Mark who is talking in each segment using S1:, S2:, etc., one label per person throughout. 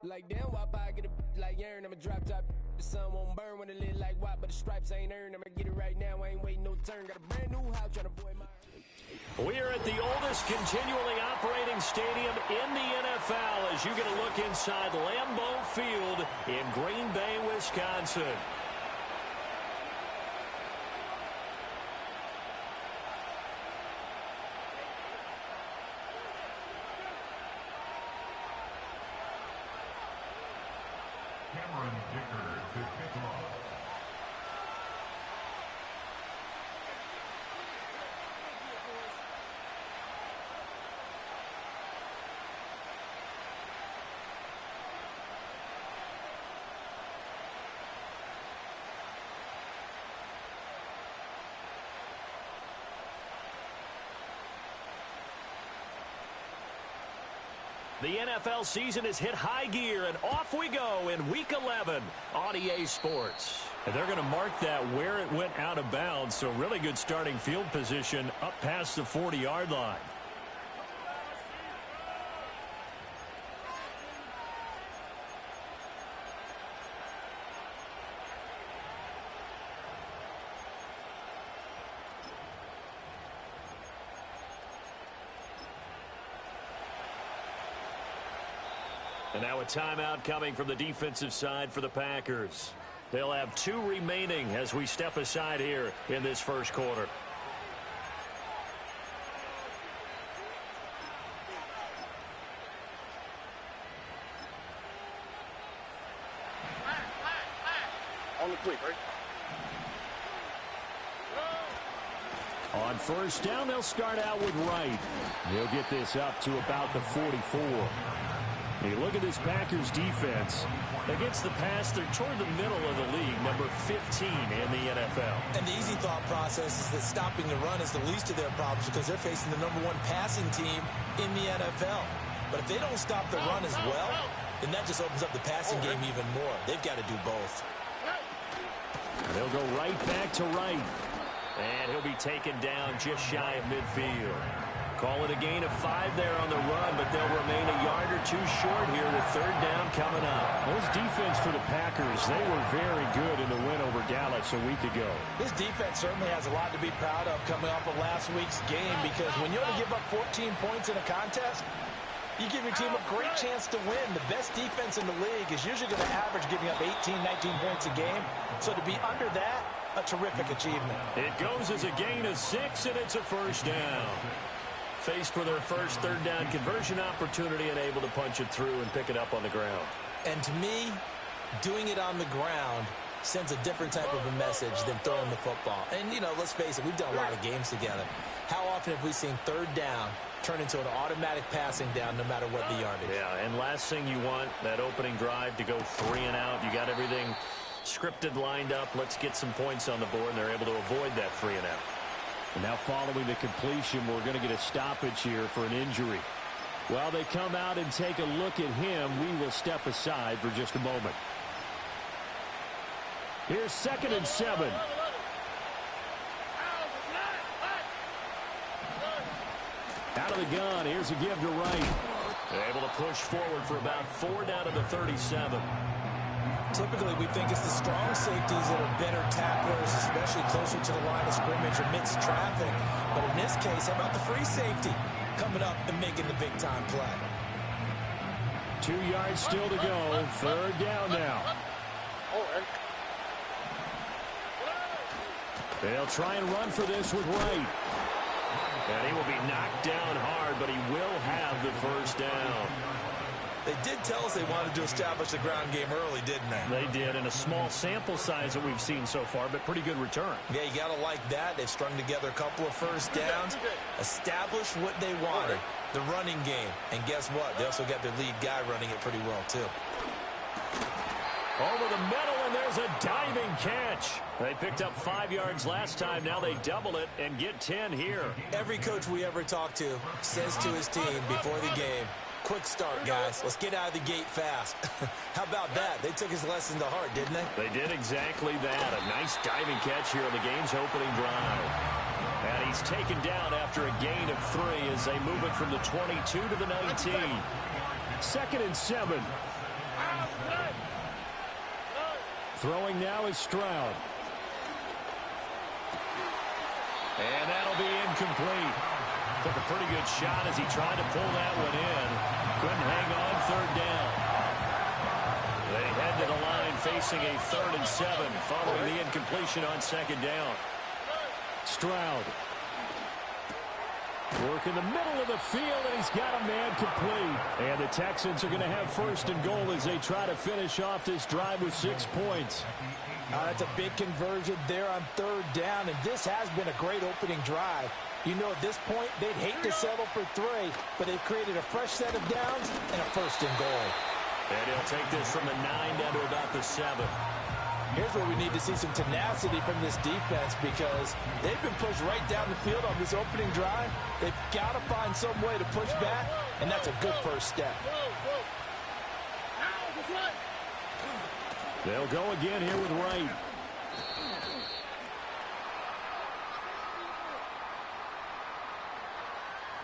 S1: Like damn, why I get a like urn? I'm a drop top. The sun won't burn when it lit like white, but the stripes ain't earned. I'ma get it right now. I ain't waiting no turn. Got a brand new house trying to avoid my.
S2: We are at the oldest continually operating stadium in the NFL as you get a look inside Lambeau Field in Green Bay, Wisconsin.
S3: Cameron Dicker to kick off.
S2: The NFL season has hit high gear, and off we go in Week 11 on EA Sports. And they're going to mark that where it went out of bounds, so really good starting field position up past the 40-yard line. And now a timeout coming from the defensive side for the Packers. They'll have 2 remaining as we step aside here in this first quarter.
S4: On the quick, right?
S2: On first down, they'll start out with Wright. He'll get this up to about the 44. You look at this Packers defense. Against the pass, they're toward the middle of the league, number 15 in the NFL.
S5: And the easy thought process is that stopping the run is the least of their problems because they're facing the number 1 passing team in the NFL. But if they don't stop the run as well, then that just opens up the passing game even more. They've got to do both.
S2: They'll go right back to Wright. And he'll be taken down just shy of midfield. Call it a gain of 5 there on the run, but they'll remain a yard or 2 short here with third down coming up.
S6: This defense for the Packers, they were very good in the win over Dallas a week ago.
S5: This defense certainly has a lot to be proud of coming off of last week's game because when you only give up 14 points in a contest, you give your team a great chance to win. The best defense in the league is usually going to average giving up 18, 19 points a game. So to be under that, a terrific achievement.
S2: It goes as a gain of 6, and it's a first down. Faced with their first third down conversion opportunity and able to punch it through and pick it up on the ground.
S5: And to me, doing it on the ground sends a different type of a message than throwing the football. And, you know, let's face it, we've done a lot of games together. How often have we seen third down turn into an automatic passing down no matter what the yardage?
S2: Yeah, and last thing you want, that opening drive to go 3 and out. You got everything scripted, lined up. Let's get some points on the board, and they're able to avoid that 3 and out.
S6: And now following the completion, we're going to get a stoppage here for an injury. While they come out and take a look at him, we will step aside for just a moment. Here's 2nd and 7. Out of the gun, here's a give to Wright.
S2: They're able to push forward for about 4 down to the 37.
S5: Typically, we think it's the strong safeties that are better tacklers, especially closer to the line of scrimmage amidst traffic. But in this case, how about the free safety coming up and making the big-time play?
S6: 2 yards still to go. Third down now.
S2: They'll try and run for this with Wright. And he will be knocked down hard, but he will have the first down.
S5: They did tell us they wanted to establish the ground game early, didn't they?
S2: They did, in a small sample size that we've seen so far, but pretty good return.
S5: Yeah, you got to like that. They've strung together a couple of first downs, established what they wanted, the running game. And guess what? They also got their lead guy running it pretty well, too.
S2: Over the middle, and there's a diving catch. They picked up 5 yards last time. Now they double it and get 10 here.
S5: Every coach we ever talk to says to his team before the game, quick start, guys. Let's get out of the gate fast. How about that? They took his lesson to heart, didn't they?
S2: They did exactly that. A nice diving catch here on the game's opening drive. And he's taken down after a gain of 3 as they move it from the 22 to the 19.
S6: 2nd and 7.
S2: Throwing now is Stroud. And that'll be incomplete. Took a pretty good shot as he tried to pull that one in. Couldn't hang on third down. They head to the line facing a 3rd and 7 following the incompletion on 2nd down. Stroud. Work in the middle of the field, and he's got a man complete. And the Texans are going to have 1st and goal as they try to finish off this drive with 6 points.
S5: That's a big conversion there on 3rd down, and this has been a great opening drive. You know, at this point, they'd hate to settle for 3, but they've created a fresh set of downs and a 1st and goal.
S2: And he'll take this from the 9 down to about the 7.
S5: Here's where we need to see some tenacity from this defense because they've been pushed right down the field on this opening drive. They've got to find some way to push back, and that's a good first step.
S2: They'll go again here with Wright.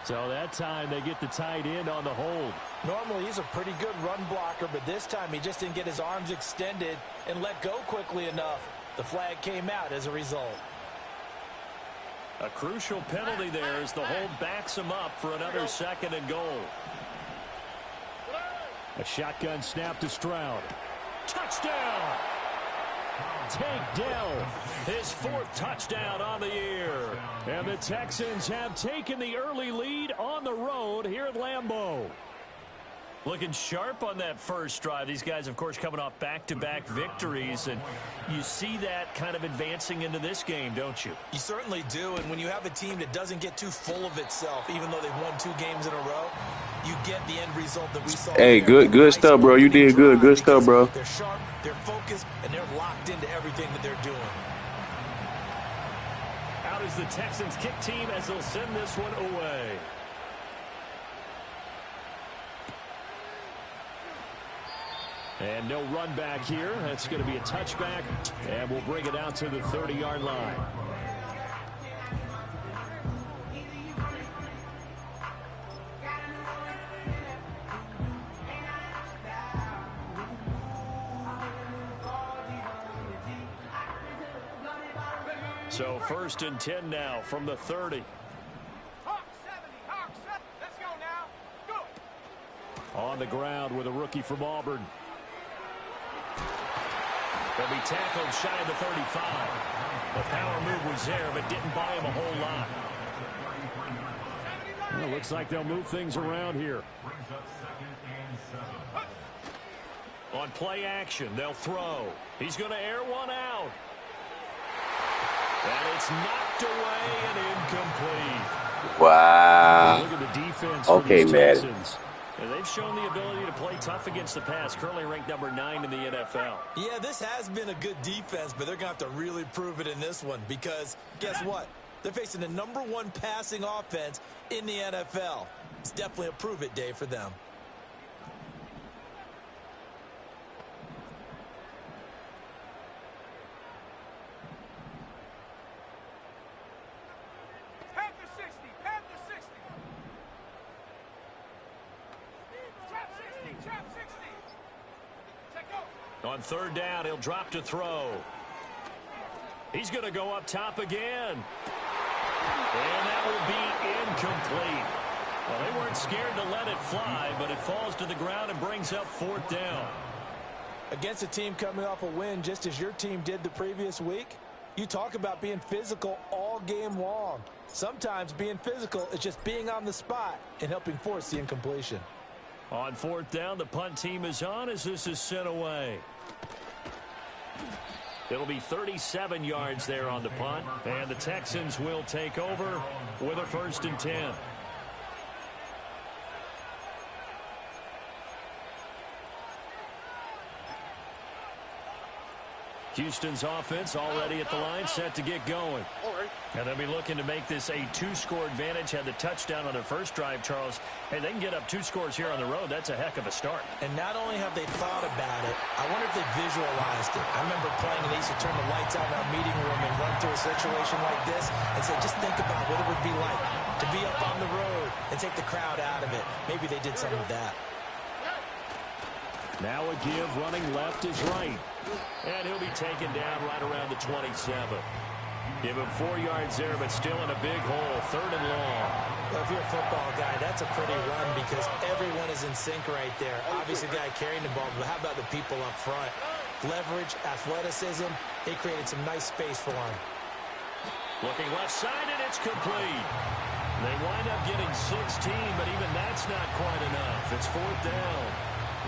S2: So that time they get the tight end on the hold.
S5: Normally he's a pretty good run blocker, but this time he just didn't get his arms extended and let go quickly enough. The flag came out as a result.
S2: A crucial penalty there as the hold backs him up for another 2nd and goal. A shotgun snap to Stroud. Touchdown! Tank Dell, his 4th touchdown on the year. And the Texans have taken the early lead on the road here at Lambeau. Looking sharp on that first drive. These guys, of course, coming off back-to-back victories, and you see that kind of advancing into this game, don't you?
S5: You certainly do, and when you have a team that doesn't get too full of itself, even though they've won 2 games in a row, you get the end result that we saw.
S7: Hey, good stuff, bro. You did good stuff, bro.
S5: They're sharp, they're focused, and they're locked into everything that they're doing.
S2: Out is the Texans kick team as they'll send this one away. And no run back here. That's going to be a touchback, and we'll bring it out to the 30-yard line. So 1st and 10 now from the 30.
S4: Let's go now. Go.
S2: On the ground with a rookie from Auburn. He'll be tackled shy of the 35. The power move was there, but didn't buy him a whole lot. Well, looks like they'll move things around here. On play action, they'll throw. He's going to air one out. And it's knocked away and incomplete.
S7: Wow.
S2: Look at the defense.
S7: Okay, man.
S2: Texans. And they've shown the ability to play tough against the pass, currently ranked number 9 in the NFL.
S5: Yeah, this has been a good defense, but they're going to have to really prove it in this one because guess what? They're facing the number 1 passing offense in the NFL. It's definitely a prove-it day for them.
S2: On 3rd down, he'll drop to throw. He's going to go up top again. And that will be incomplete. Well, they weren't scared to let it fly, but it falls to the ground and brings up 4th down.
S5: Against a team coming off a win just as your team did the previous week, you talk about being physical all game long. Sometimes being physical is just being on the spot and helping force the incompletion.
S2: On 4th down, the punt team is on as this is sent away. It'll be 37 yards there on the punt, and the Texans will take over with a 1st and 10. Houston's offense already at the line, set to get going. And they'll be looking to make this a 2-score advantage. Had the touchdown on their first drive, Charles. Hey, they can get up 2 scores here on the road. That's a heck of a start.
S5: And not only have they thought about it, I wonder if they visualized it. I remember playing and they used to turn the lights out in our meeting room and run through a situation like this and say, just think about what it would be like to be up on the road and take the crowd out of it. Maybe they did some of that.
S2: Now a give, running left is right. And he'll be taken down right around the 27. Give him 4 yards there, but still in a big hole, 3rd and long.
S5: Well, if you're a football guy, that's a pretty run because everyone is in sync right there. Obviously, the guy carrying the ball, but how about the people up front? Leverage, athleticism, they created some nice space for him.
S2: Looking left side, and it's complete. They wind up getting 16, but even that's not quite enough. It's 4th down.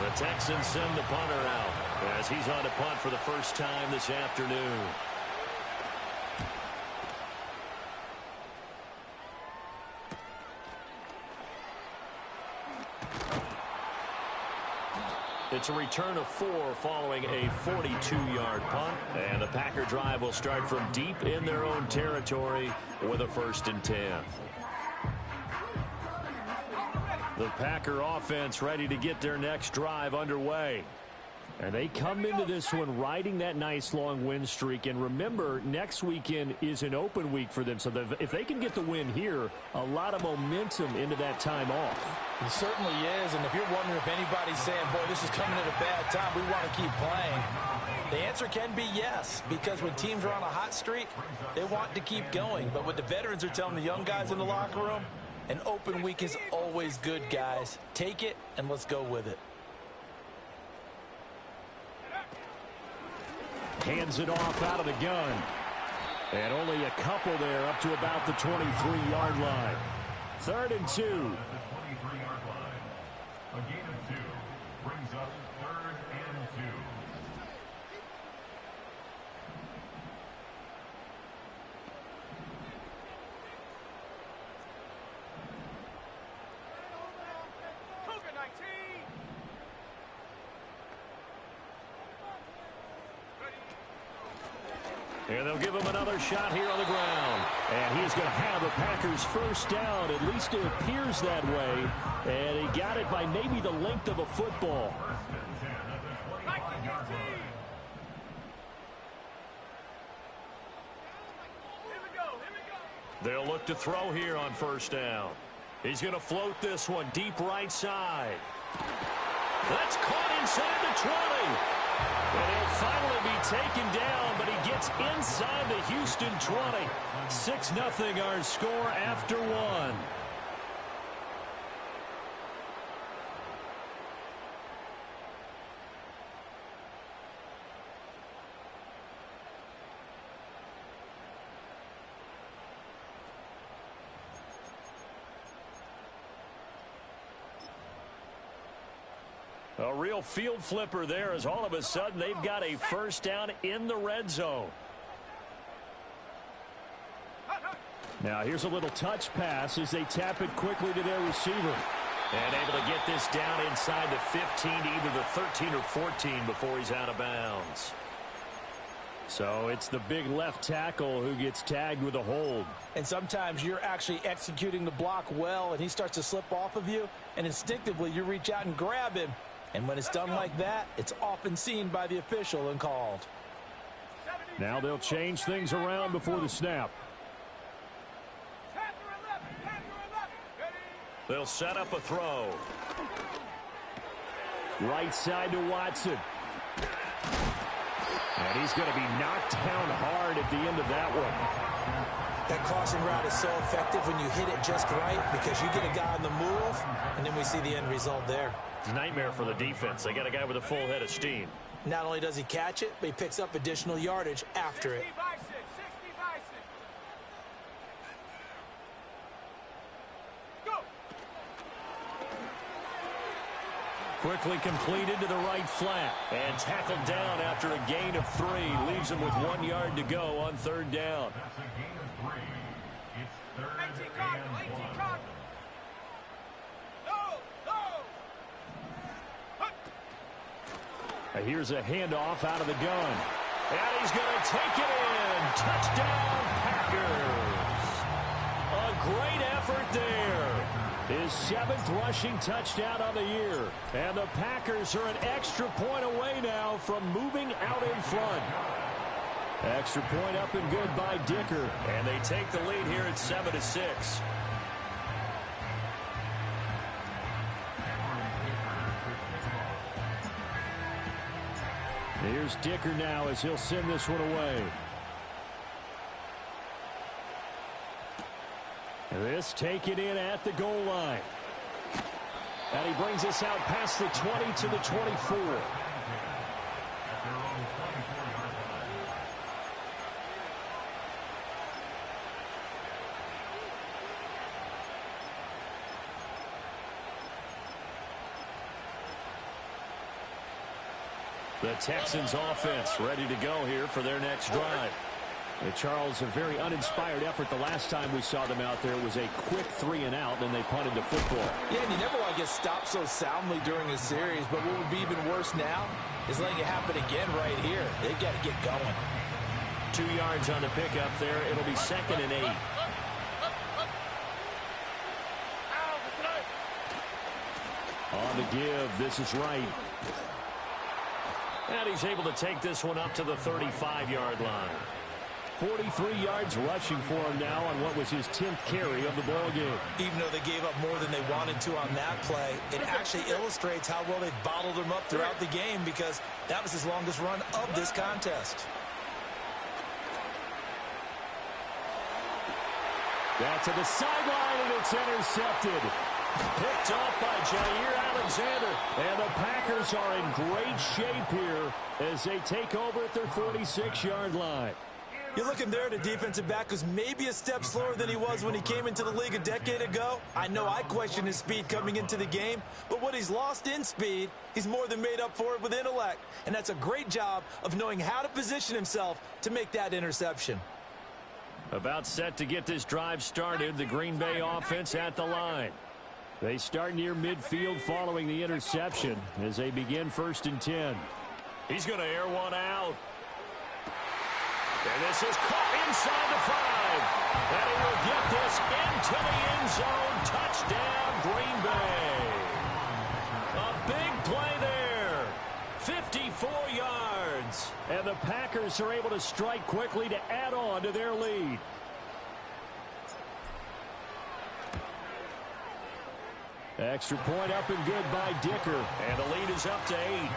S2: The Texans send the punter out as he's on to punt for the first time this afternoon. It's a return of 4 following a 42-yard punt. And the Packer drive will start from deep in their own territory with a 1st and 10. The Packer offense ready to get their next drive underway. And they come into this one riding that nice long win streak. And remember, next weekend is an open week for them. So if they can get the win here, a lot of momentum into that time off.
S5: It certainly is. And if you're wondering if anybody's saying, boy, this is coming at a bad time, we want to keep playing, the answer can be yes. Because when teams are on a hot streak, they want to keep going. But what the veterans are telling the young guys in the locker room, an open week is always good, guys. Take it and let's go with it.
S2: Hands it off out of the gun. And only a couple there up to about the 23-yard line. 3rd and 2.
S3: The 23-yard line. A gain of 2 brings up 3rd and 2.
S4: Cougar 19.
S2: And they'll give him another shot here on the ground. And he's going to have the Packers first down. At least it appears that way. And he got it by maybe the length of a football. They'll look to throw here on 1st down. He's going to float this one deep right side. That's caught inside the 20. And he'll finally be taken down, but he gets inside the Houston 20. 6-0 our score after 1. A real field flipper there as all of a sudden they've got a first down in the red zone. Now here's a little touch pass as they tap it quickly to their receiver. And able to get this down inside the 15 to either the 13 or 14 before he's out of bounds. So it's the big left tackle who gets tagged with a hold.
S5: And sometimes you're actually executing the block well and he starts to slip off of you, and instinctively you reach out and grab him. And when it's done like that, it's often seen by the official and called.
S2: Now they'll change things around before the snap. They'll set up a throw. Right side to Watson. And he's going to be knocked down hard at the end of that one.
S5: That crossing route is so effective when you hit it just right because you get a guy on the move, and then we see the end result there.
S2: It's a nightmare for the defense. They got a guy with a full head of steam.
S5: Not only does he catch it, but he picks up additional yardage after it.
S4: 60 by 6, 60 by 6. Go.
S2: Quickly completed to the right flat. And tackled down after a gain of 3. Leaves him with 1 yard to go on 3rd down.
S3: That's a gain of 3. It's 3rd
S4: 18
S3: and
S4: Cardinal, 18
S3: 1.
S4: Cardinal.
S2: Here's a handoff out of the gun. And he's going to take it in. Touchdown, Packers. A great effort there. His 7th rushing touchdown on the year. And the Packers are an extra point away now from moving out in front. Extra point up and good by Dicker. And they take the lead here at 7-6. Here's Dicker now as he'll send this one away. This taken in at the goal line. And he brings us out past the 20 to the 24. The Texans offense ready to go here for their next drive. Charles, a very uninspired effort the last time we saw them out there. It was a quick 3-and-out, then they punted the football.
S5: Yeah, and you never want to get stopped so soundly during a series, but what would be even worse now is letting it happen again right here. They've got to get going.
S2: 2 yards on the pickup there. It'll be 2nd and 8. On the give, this is Wright. And he's able to take this one up to the 35-yard line. 43 yards rushing for him now on what was his 10th carry of the ball game.
S5: Even though they gave up more than they wanted to on that play, it actually illustrates how well they bottled him up throughout the game because that was his longest run of this contest.
S2: Back to the sideline, and it's intercepted. Picked off by Jair Alexander. And the Packers are in great shape here as they take over at their 46-yard line.
S5: You're looking there at a defensive back who's maybe a step slower than he was when he came into the league a decade ago. I know I questioned his speed coming into the game, but what he's lost in speed, he's more than made up for it with intellect. And that's a great job of knowing how to position himself to make that interception.
S2: About set to get this drive started, the Green Bay offense at the line. They start near midfield following the interception as they begin 1st and 10. He's going to air one out. And this is caught inside the 5. And he will get this into the end zone. Touchdown, Green Bay. A big play there. 54 yards. And the Packers are able to strike quickly to add on to their lead. Extra point up and good by Dicker. And the lead is up to 8.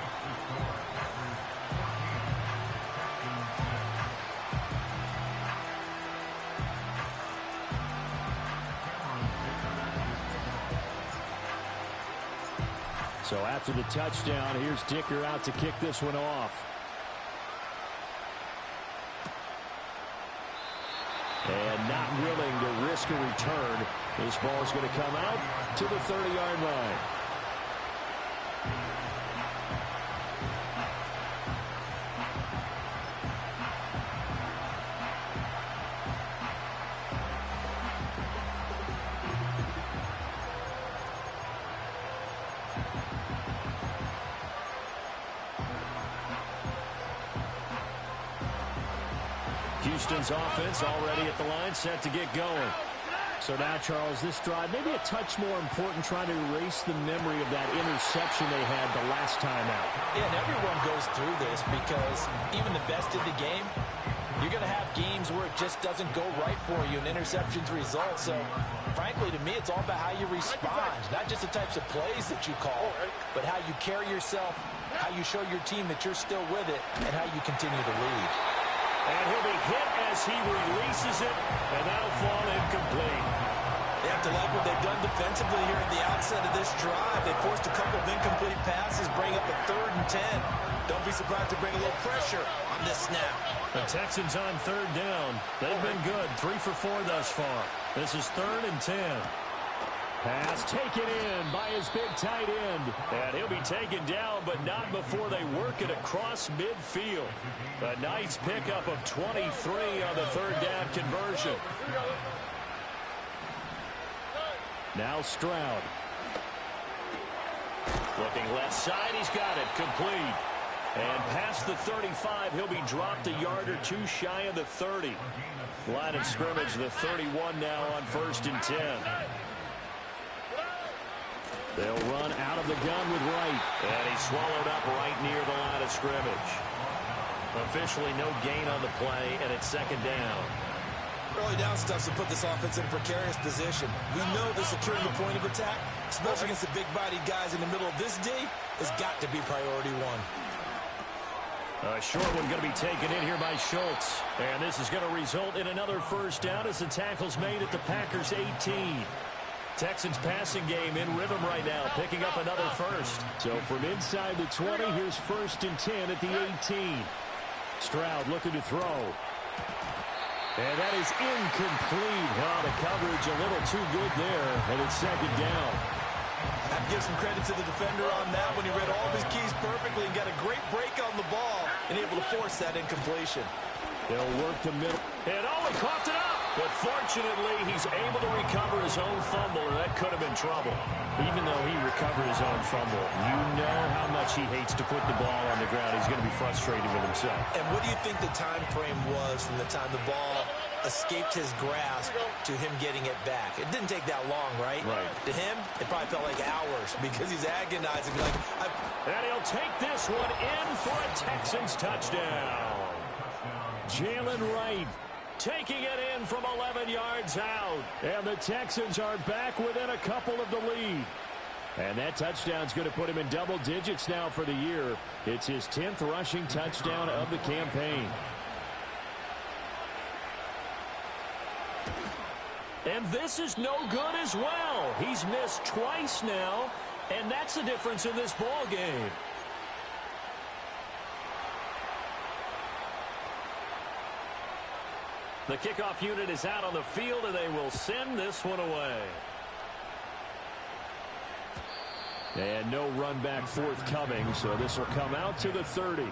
S2: So after the touchdown, here's Dicker out to kick this one off. And not willing to risk a return. This ball is going to come out to the 30-yard line. Houston's offense already at the line, set to get going. So now, Charles, this drive maybe a touch more important, trying to erase the memory of that interception they had the last time out.
S5: Yeah, and everyone goes through this because even the best in the game, you're going to have games where it just doesn't go right for you, and interceptions result. So, frankly, to me, it's all about how you respond, not just the types of plays that you call, but how you carry yourself, how you show your team that you're still with it, and how you continue to lead.
S2: And he'll be hit as he releases it, and that'll fall incomplete.
S5: They have to like what they've done defensively here at the outset of this drive. They forced a couple of incomplete passes, bring up a 3rd and 10. Don't be surprised to bring a little pressure on this snap.
S2: The Texans on 3rd down. They've been good, 3 for 4 thus far. This is 3rd and 10. Pass taken in by his big tight end. And he'll be taken down, but not before they work it across midfield. A nice pickup of 23 on the 3rd down conversion. Now Stroud. Looking left side, he's got it, complete. And past the 35, he'll be dropped a yard or 2 shy of the 30. Line of scrimmage, the 31 now on 1st and 10. They'll run out of the gun with Wright. And he's swallowed up right near the line of scrimmage. Officially no gain on the play, and it's 2nd down.
S5: Early down stuff to put this offense in a precarious position. We know that securing the point of attack, especially against the big-bodied guys in the middle of this D, has got to be priority 1.
S2: A short one going to be taken in here by Schultz. And this is going to result in another first down as the tackle's made at the Packers' 18. Texans passing game in rhythm right now, picking up another first. So from inside the 20, here's 1st and 10 at the 18. Stroud looking to throw. And that is incomplete. Oh, the coverage a little too good there, and it's 2nd down.
S5: I have to give some credit to the defender on that when he read all of his keys perfectly and got a great break on the ball and able to force that incompletion.
S2: They'll work the middle. And he coughed it up. But fortunately, he's able to recover his own fumble, or that could have been trouble. Even though he recovered his own fumble, you know how much he hates to put the ball on the ground. He's going to be frustrated with himself.
S5: And what do you think the time frame was from the time the ball escaped his grasp to him getting it back? It didn't take that long, right?
S2: Right.
S5: To him, it probably felt like hours because he's agonizing.
S2: And he'll take this one in for a Texans touchdown. Jalen Wright taking it in from 11 yards out. And the Texans are back within a couple of the lead. And that touchdown's going to put him in double digits now for the year. It's his 10th rushing touchdown of the campaign. And this is no good as well. He's missed twice now, and that's the difference in this ball game. The kickoff unit is out on the field, and they will send this one away. And no run back forthcoming, so this will come out to the 30.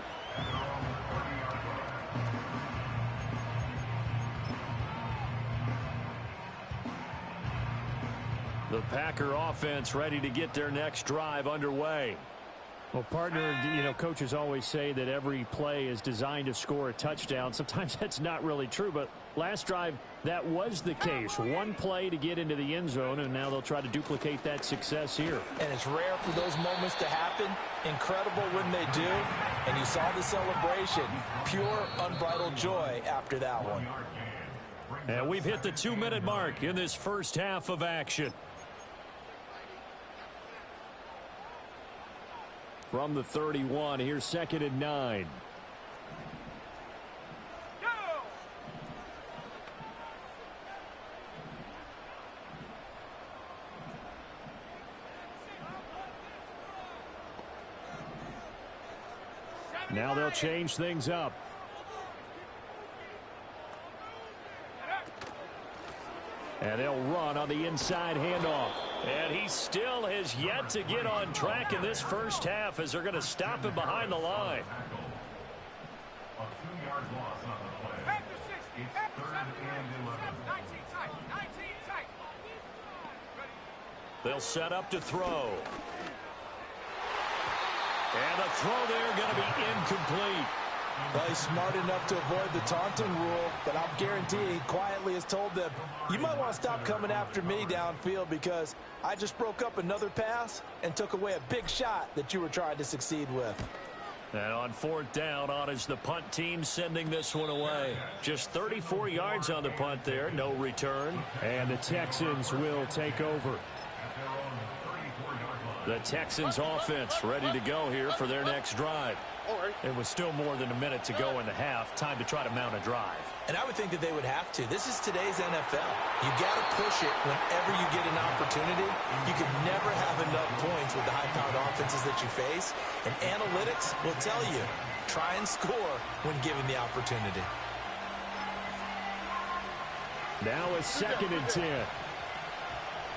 S2: The Packer offense ready to get their next drive underway. Well, partner, you know, coaches always say that every play is designed to score a touchdown. Sometimes that's not really true, but last drive, that was the case. One play to get into the end zone, and now they'll try to duplicate that success here.
S5: And it's rare for those moments to happen. Incredible when they do. And you saw the celebration. Pure, unbridled joy after that one.
S2: And we've hit the 2-minute mark in this first half of action. From the 31, here's 2nd and 9. Now they'll change things up. And they'll run on the inside handoff. And he still has yet to get on track in this first half as they're going to stop him behind the line.
S3: A 2-yard loss on the play. It's 3rd and 11.
S4: 19 tight.
S2: They'll set up to throw. And the throw there going to be incomplete.
S5: Well, he's smart enough to avoid the taunting rule, but I'll guarantee he quietly has told them, you might want to stop coming after me downfield because I just broke up another pass and took away a big shot that you were trying to succeed with.
S2: And on 4th down, on is the punt team sending this one away. Just 34 yards on the punt there, no return. And the Texans will take over. The Texans offense ready to go here for their next drive. It was still more than a minute to go in the half. Time to try to mount a drive.
S5: And I would think that they would have to. This is today's NFL. You got to push it whenever you get an opportunity. You can never have enough points with the high-powered offenses that you face. And analytics will tell you, try and score when given the opportunity.
S2: Now a 2nd and 10.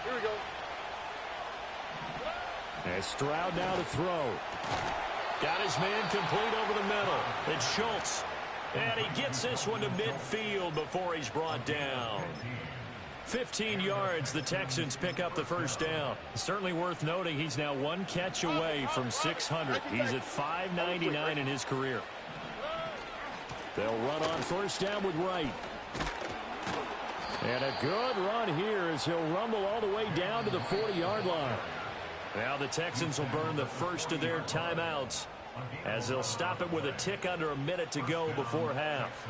S4: Here we go.
S2: And Stroud now to throw. Got his man complete over the middle. It's Schultz. And he gets this one to midfield before he's brought down. 15 yards, the Texans pick up the first down. Certainly worth noting he's now one catch away from 600. He's at 599 in his career. They'll run on 1st down with Wright. And a good run here as he'll rumble all the way down to the 40-yard line. Now the Texans will burn the first of their timeouts as they'll stop it with a tick under a minute to go before half.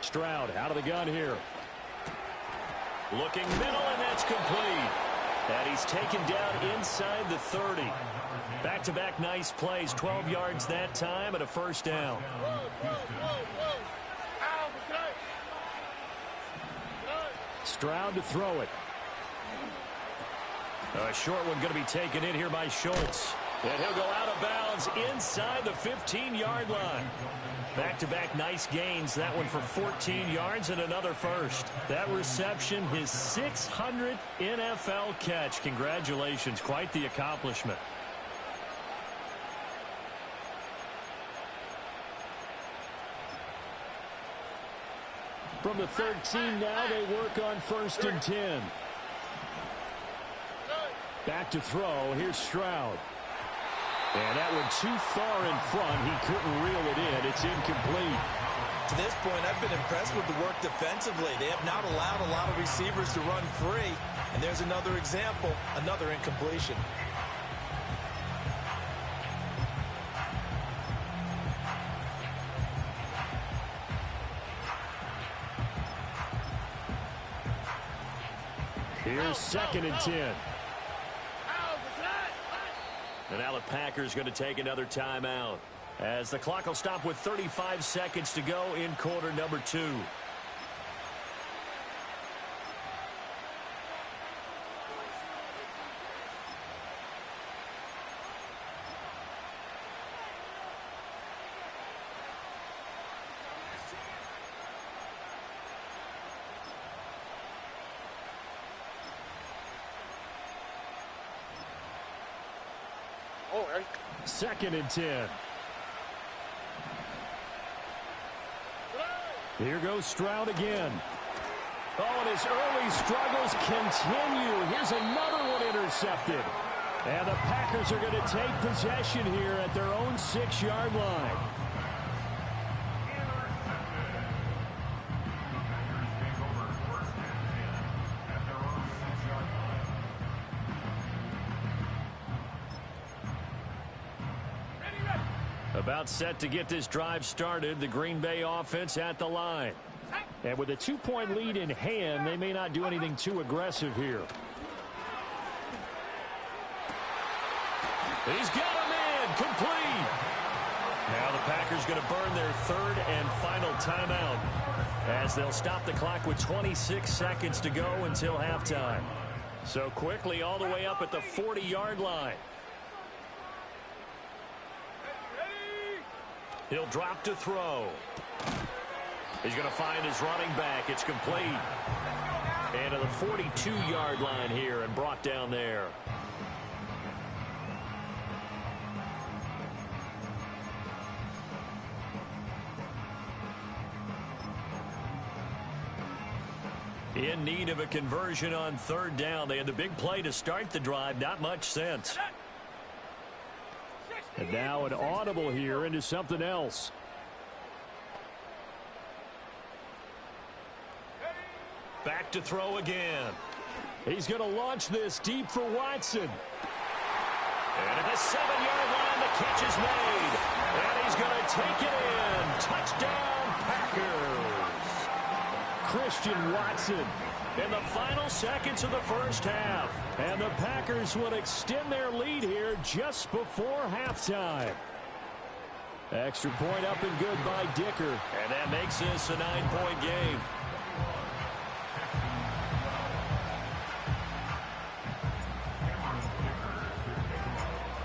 S2: Stroud out of the gun here. Looking middle, and that's complete. And he's taken down inside the 30. Back-to-back nice plays, 12 yards that time and a first down. Stroud to throw it. A short one going to be taken in here by Schultz. And he'll go out of bounds inside the 15-yard line. Back-to-back nice gains. That one for 14 yards and another first. That reception, his 600th NFL catch. Congratulations. Quite the accomplishment. From the 13 now, they work on 1st and 10. Back to throw. Here's Stroud. And that one too far in front. He couldn't reel it in. It's incomplete.
S5: To this point, I've been impressed with the work defensively. They have not allowed a lot of receivers to run free. And there's another example, another incompletion.
S2: Here's 2nd and 10. And now the Packers going to take another timeout, as the clock will stop with 35 seconds to go in quarter number 2. Second and 10. Here goes Stroud again. Oh, and his early struggles continue. Here's another one intercepted. And the Packers are going to take possession here at their own 6-yard line. About set to get this drive started. The Green Bay offense at the line. And with a 2-point lead in hand, they may not do anything too aggressive here. He's got him in. Complete. Now the Packers going to burn their 3rd and final timeout, as they'll stop the clock with 26 seconds to go until halftime. So quickly all the way up at the 40-yard line. He'll drop to throw. He's going to find his running back. It's complete. And to the 42-yard line here and brought down there. In need of a conversion on 3rd down. They had the big play to start the drive. Not much sense. And now an audible here into something else. Back to throw again. He's going to launch this deep for Watson. And at the 7-yard line, the catch is made. And he's going to take it in. Touchdown, Packers. Christian Watson in the final seconds of the first half. And the Packers will extend their lead here just before halftime. Extra point up and good by Dicker. And that makes this a 9-point game.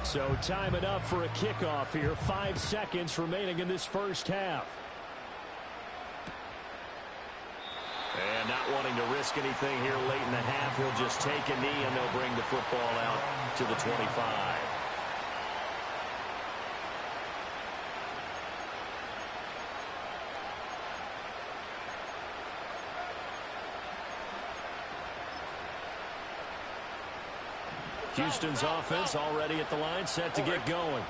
S2: So time enough for a kickoff here. 5 seconds remaining in this first half. And not wanting to risk anything here late in the half, he'll just take a knee and they'll bring the football out to the 25. Houston's offense already at the line, set to get going.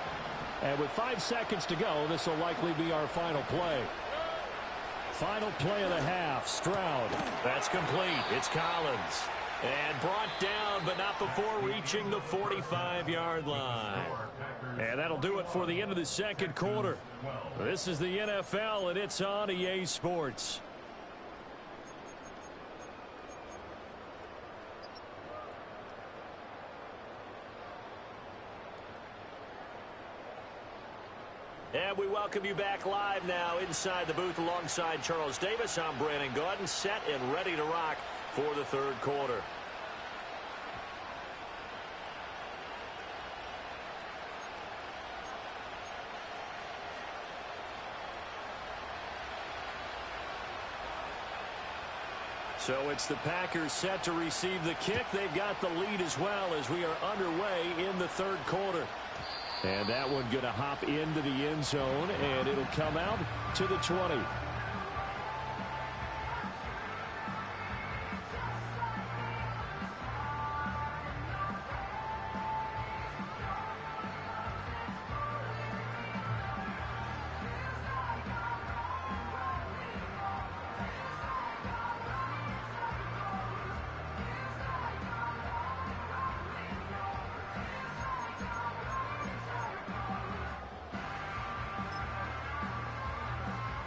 S2: And with 5 seconds to go, this will likely be our final play. Final play of the half, Stroud. That's complete. It's Collins. And brought down, but not before reaching the 45-yard line. And that'll do it for the end of the second quarter. This is the NFL, and it's on EA Sports.
S6: And we welcome you back live now inside the booth alongside Charles Davis. I'm Brandon Gaudin, set and ready to rock for the third quarter. So it's the Packers set to receive the kick. They've got the lead as well as we are underway in the third quarter. And that one going to hop into the end zone, and it'll come out to the 20.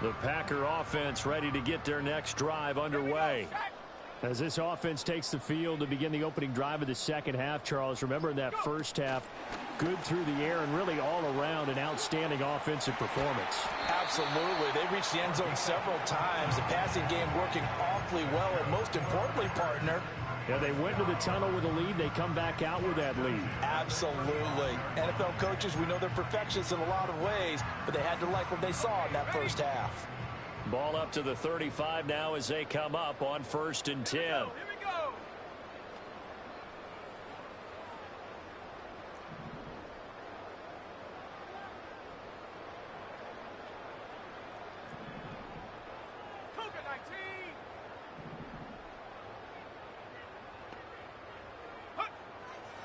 S6: The Packer offense ready to get their next drive underway. As this offense takes the field to begin the opening drive of the second half, Charles, remember in that first half, good through the air and really all around an outstanding offensive performance.
S5: Absolutely. They reached the end zone several times. The passing game working awfully well, and most importantly, partner,
S6: yeah, they went to the tunnel with a lead. They come back out with that lead.
S5: Absolutely. NFL coaches, we know they're perfectionists in a lot of ways, but they had to like what they saw in that first half.
S6: Ball up to the 35 now as they come up on 1st and 10.
S4: Here we go. Cougar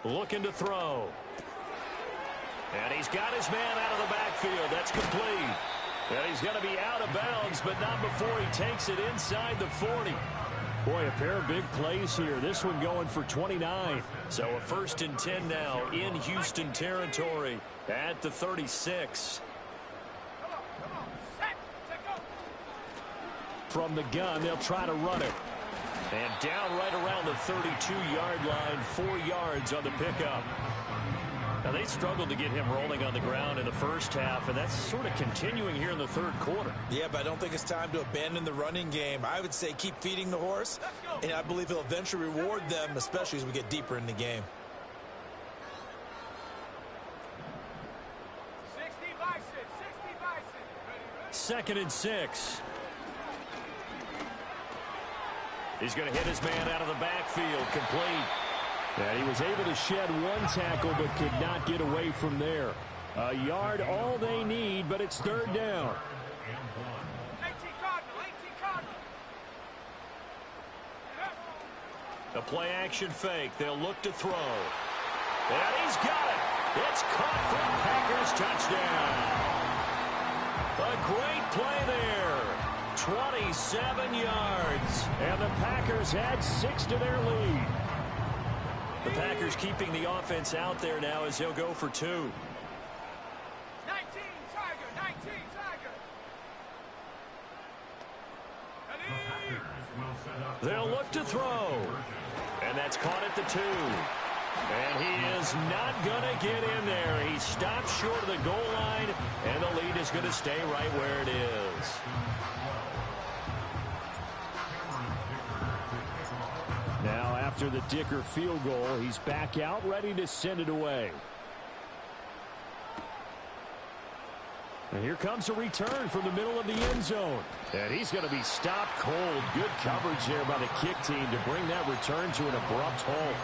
S4: 19.
S6: Looking to throw. And he's got his man out of the backfield. That's complete. And he's going to be out of bounds, but not before he takes it inside the 40. Boy, a pair of big plays here. This one going for 29. So a 1st and 10 now in Houston territory at the 36.
S4: Come on. Set, go.
S6: From the gun, they'll try to run it. And down right around the 32-yard line, 4 yards on the pickup. Now, they struggled to get him rolling on the ground in the first half, and that's sort of continuing here in the third quarter.
S5: Yeah, but I don't think it's time to abandon the running game. I would say keep feeding the horse, and I believe he'll eventually reward them, especially as we get deeper in the game.
S4: 60 bison.
S6: 2nd and 6. He's going to hit his man out of the backfield, complete. And he was able to shed one tackle but could not get away from there. A yard all they need, but it's 3rd down.
S4: 18 Cardinal.
S6: The play action fake. They'll look to throw. And he's got it. It's caught for a Packers touchdown. A great play there. 27 yards. And the Packers add 6 to their lead. The Packers keeping the offense out there now as he'll go for 2.
S4: 19 Tiger.
S6: They'll look to throw. And that's caught at the 2. And he is not going to get in there. He stopped short of the goal line, and the lead is going to stay right where it is. Now, after the Dicker field goal, he's back out, ready to send it away. And here comes a return from the middle of the end zone. And he's going to be stopped cold. Good coverage there by the kick team to bring that return to an abrupt halt.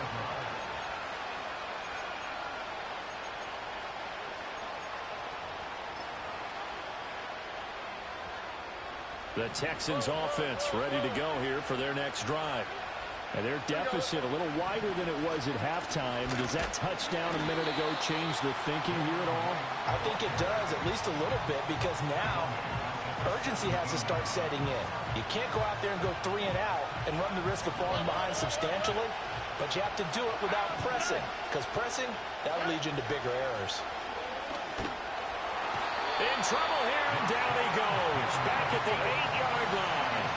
S6: The Texans offense ready to go here for their next drive. And their deficit a little wider than it was at halftime. Does that touchdown a minute ago change the thinking here at all?
S5: I think it does, at least a little bit, because now urgency has to start setting in. You can't go out there and go 3 and out and run the risk of falling behind substantially, but you have to do it without pressing, because pressing, that'll lead you into bigger errors.
S6: In trouble here, and down he goes. Back at the 8-yard line.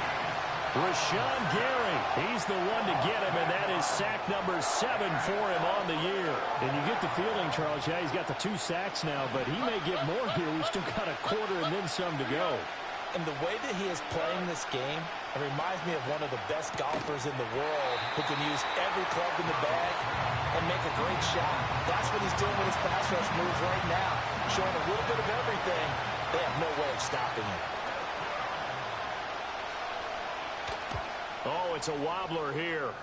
S2: Rashawn Gary, he's the one to get him, and that is sack number 7 for him on the year. And you get the feeling, Charles, yeah, he's got the 2 sacks now, but he may get more here. We've still got a quarter and then some to go.
S5: And the way that he is playing this game, it reminds me of one of the best golfers in the world who can use every club in the bag and make a great shot. That's what he's doing with his pass rush moves right now, showing a little bit of everything. They have no way of stopping him.
S6: Oh, it's a wobbler here.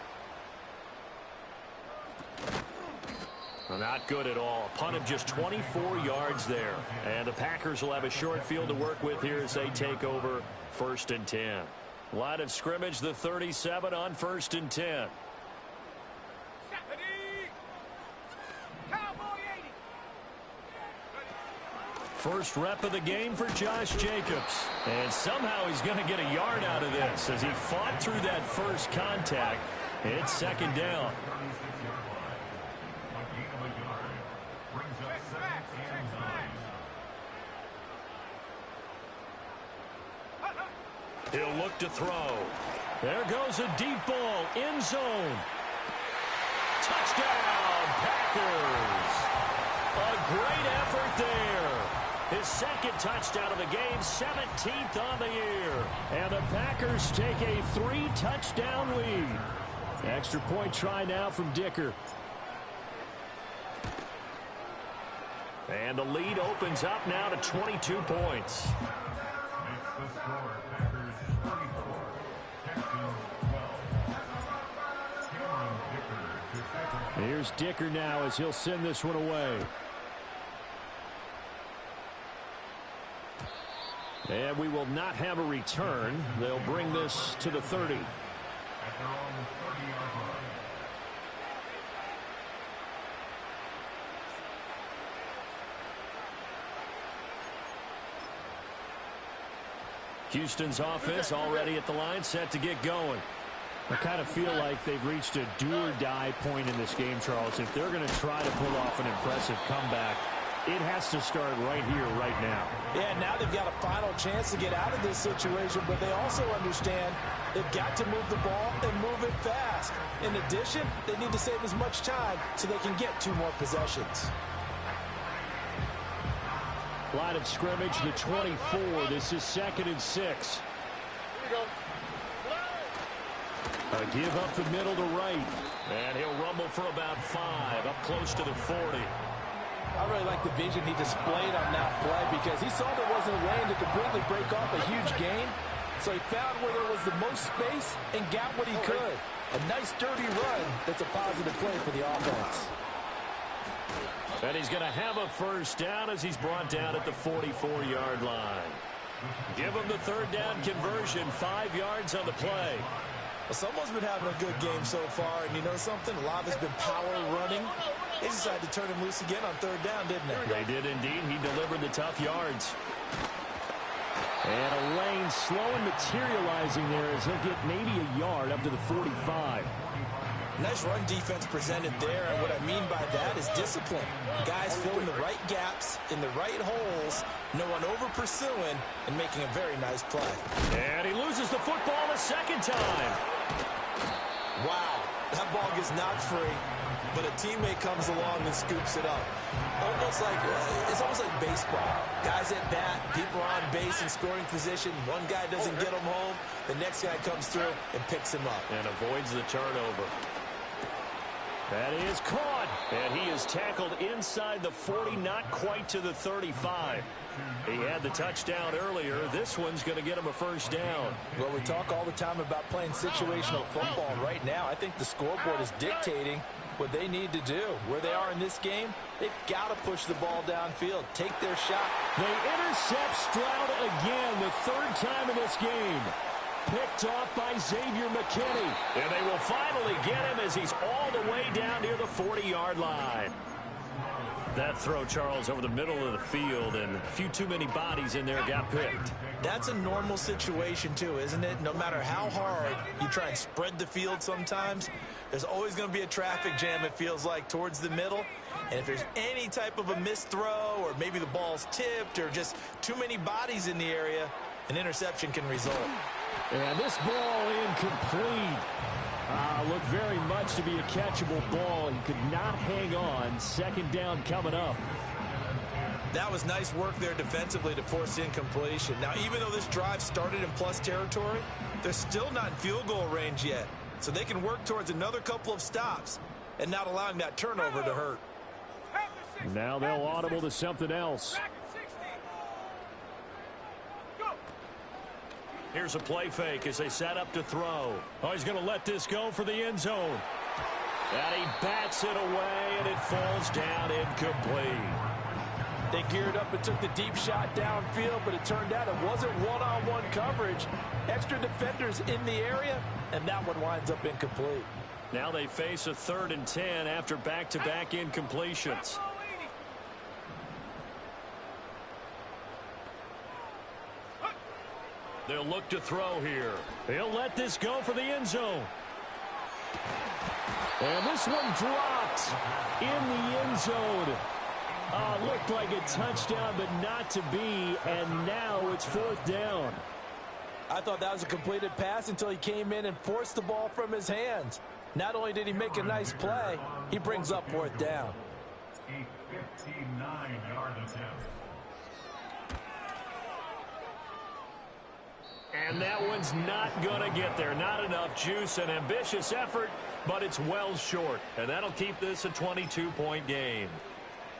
S6: Not good at all. Punt of just 24 yards there. And the Packers will have a short field to work with here as they take over 1st and 10. Line of scrimmage, the 37 on 1st and 10.
S4: Cowboy 80.
S2: First rep of the game for Josh Jacobs. And somehow he's going to get a yard out of this as he fought through that first contact. It's 2nd down.
S6: He'll look to throw.
S2: There goes a deep ball, end zone. Touchdown, Packers. A great effort there. His 2nd touchdown of the game, 17th on the year. And the Packers take a 3-touchdown lead. Extra point try now from Dicker.
S6: And the lead opens up now to 22 points.
S3: Makes the score Packers 34, Texans 12. Cameron Dicker to second.
S2: Here's Dicker now as he'll send this one away. And we will not have a return. They'll bring this to the 30.
S3: At their own 30-yard line.
S2: Houston's offense already at the line, set to get going. I kind of feel like they've reached a do-or-die point in this game, Charles. If they're going to try to pull off an impressive comeback, it has to start right here, right now.
S5: Yeah, now they've got a final chance to get out of this situation, but they also understand they've got to move the ball and move it fast. In addition, they need to save as much time so they can get 2 more possessions.
S2: Line of scrimmage, the 24. This is 2nd and 6. A give up the middle to right.
S6: And he'll rumble for about 5, up close to the 40.
S5: I really like the vision he displayed on that play because he saw there wasn't a way to completely break off a huge gain. So he found where there was the most space and got what he could. A nice, dirty run that's a positive play for the offense.
S6: And he's going to have a 1st down as he's brought down at the 44-yard line. Give him the 3rd down conversion, 5 yards on the play.
S5: Well, someone's been having a good game so far, and you know something? A lot has been power running. They decided to turn him loose again on 3rd down, didn't they?
S2: They did indeed. He delivered the tough yards. And a lane slow and materializing there as he'll get maybe a yard up to the 45.
S5: Nice run defense presented there, and what I mean by that is discipline. Guys filling the right gaps in the right holes, no one over-pursuing, and making a very nice play.
S2: And he loses the football a 2nd time.
S5: Wow, that ball gets knocked free, but a teammate comes along and scoops it up. It's almost like baseball. Guys at bat, people are on base in scoring position. One guy doesn't get him home, the next guy comes through and picks him up.
S6: And avoids the turnover.
S2: That is caught. And he is tackled inside the 40, not quite to the 35. He had the touchdown earlier. This one's going to get him a 1st down.
S5: Well, we talk all the time about playing situational football. Right now, I think the scoreboard is dictating what they need to do. Where they are in this game, they've got to push the ball downfield, take their shot.
S2: They intercept Stroud again, the 3rd time in this game. Picked off by Xavier McKinney. And they will finally get him as he's all the way down near the 40-yard line. That throw, Charles, over the middle of the field, and a few too many bodies in there got picked.
S5: That's a normal situation, too, isn't it? No matter how hard you try and spread the field sometimes, there's always going to be a traffic jam, it feels like, towards the middle. And if there's any type of a missed throw, or maybe the ball's tipped, or just too many bodies in the area, an interception can result.
S2: And this ball incomplete. Looked very much to be a catchable ball. He could not hang on. Second down coming up.
S5: That was nice work there defensively to force incompletion. Now, even though this drive started in plus territory, they're still not in field goal range yet. So they can work towards another couple of stops and not allowing that turnover to hurt.
S2: Now they'll audible to something else.
S6: Here's a play fake as they set up to throw. Oh, he's going to let this go for the end zone. And he bats it away, and it falls down incomplete.
S5: They geared up and took the deep shot downfield, but it turned out it wasn't one-on-one coverage. Extra defenders in the area, and that one winds up incomplete.
S6: Now they face a 3rd and 10 after back-to-back incompletions. They'll look to throw here. He'll let this go for the end zone.
S2: And this one dropped in the end zone. Looked like a touchdown, but not to be, and now it's 4th down.
S5: I thought that was a completed pass until he came in and forced the ball from his hands. Not only did he make a nice play, he brings up 4th down.
S3: A 59-yard attempt.
S6: And that one's not going to get there. Not enough juice. An ambitious effort, but it's well short. And that'll keep this a 22-point game.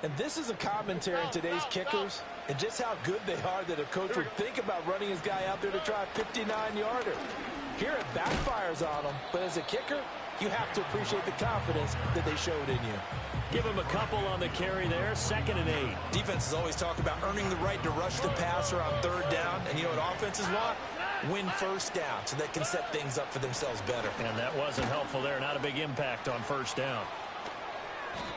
S5: And this is a commentary in today's kickers and just how good they are that a coach would think about running his guy out there to try a 59-yarder. Here it backfires on him, but as a kicker, you have to appreciate the confidence that they showed in you.
S6: Give him a couple on the carry there, 2nd and 8.
S5: Defenses always talk about earning the right to rush the passer on 3rd down, and you know what offenses want? Win 1st down so they can set things up for themselves better.
S6: And that wasn't helpful there. Not a big impact on 1st down.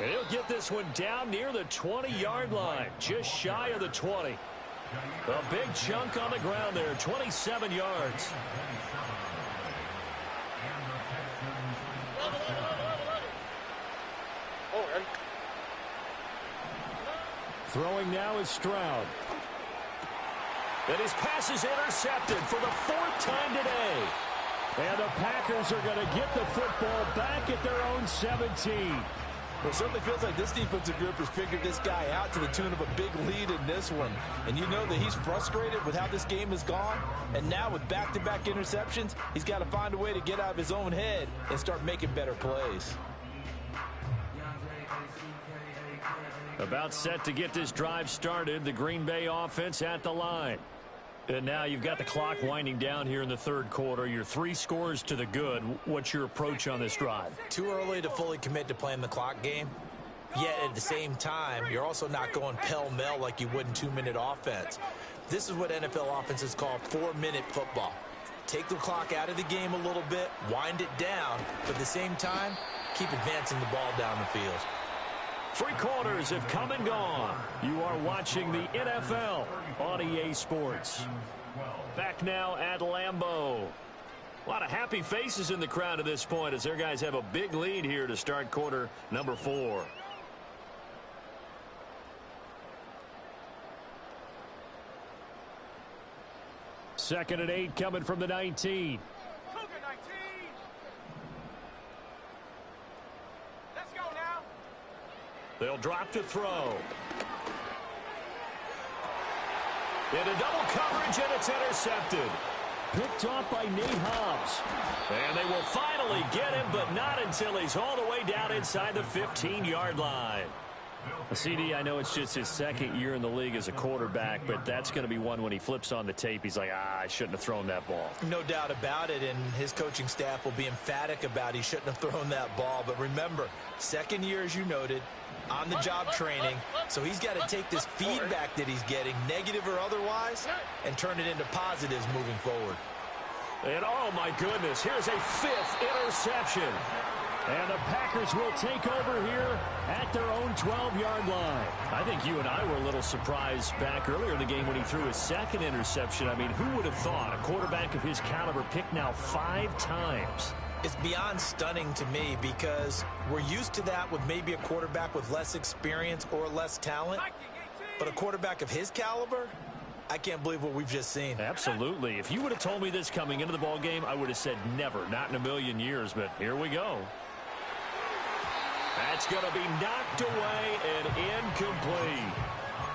S6: And he'll get this one down near the 20-yard line, just shy of the 20. A big chunk on the ground there, 27 yards.
S2: Throwing now is Stroud.
S6: And his pass is intercepted for the 4th time today.
S2: And the Packers are going to get the football back at their own 17.
S5: Well, it certainly feels like this defensive group has figured this guy out to the tune of a big lead in this one. And you know that he's frustrated with how this game has gone. And now with back-to-back interceptions, he's got to find a way to get out of his own head and start making better plays.
S6: About set to get this drive started, the Green Bay offense at the line. And now you've got the clock winding down here in the 3rd quarter. You're 3 scores to the good. What's your approach on this drive?
S5: Too early to fully commit to playing the clock game. Yet at the same time, you're also not going pell-mell like you would in 2-minute offense. This is what NFL offenses call 4-minute football. Take the clock out of the game a little bit, wind it down, but at the same time, keep advancing the ball down the field.
S6: 3 quarters have come and gone. You are watching the NFL on EA Sports. Back now at Lambeau. A lot of happy faces in the crowd at this point as their guys have a big lead here to start quarter number 4.
S2: Second and 8 coming from the 19.
S4: Cougar 19. Let's go now.
S6: They'll drop to throw. Into double coverage, and it's intercepted.
S2: Picked off by Nate Hobbs.
S6: And they will finally get him, but not until he's all the way down inside the 15-yard line.
S2: CD, I know it's just his 2nd year in the league as a quarterback, but that's going to be one when he flips on the tape. He's like, I shouldn't have thrown that ball.
S5: No doubt about it, and his coaching staff will be emphatic about he shouldn't have thrown that ball. But remember, 2nd year, as you noted, on-the-job training, so he's got to take this feedback that he's getting, negative or otherwise, and turn it into positives moving forward.
S6: And oh my goodness, here's a 5th interception.
S2: And the Packers will take over here at their own 12-yard line.
S6: I think you and I were a little surprised back earlier in the game when he threw his 2nd interception. I mean, who would have thought a quarterback of his caliber picked now 5 times?
S5: It's beyond stunning to me because we're used to that with maybe a quarterback with less experience or less talent. But a quarterback of his caliber, I can't believe what we've just seen.
S6: Absolutely. If you would have told me this coming into the ball game, I would have said never, not in a million years, but here we go. That's going to be knocked away and incomplete.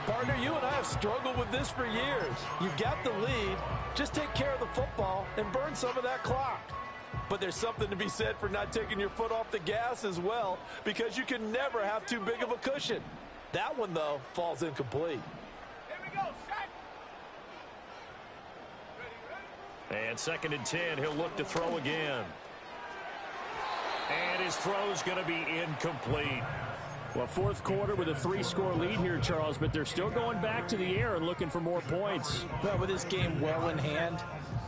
S5: Partner, you and I have struggled with this for years. You've got the lead. Just take care of the football and burn some of that clock. But there's something to be said for not taking your foot off the gas as well, because you can never have too big of a cushion. That one, though, falls incomplete.
S4: Here we go, set.
S6: And 2nd and 10, he'll look to throw again. And his throw's going to be incomplete.
S2: Well, 4th quarter with a 3-score lead here, Charles, but they're still going back to the air and looking for more points.
S5: Well, with this game well in hand,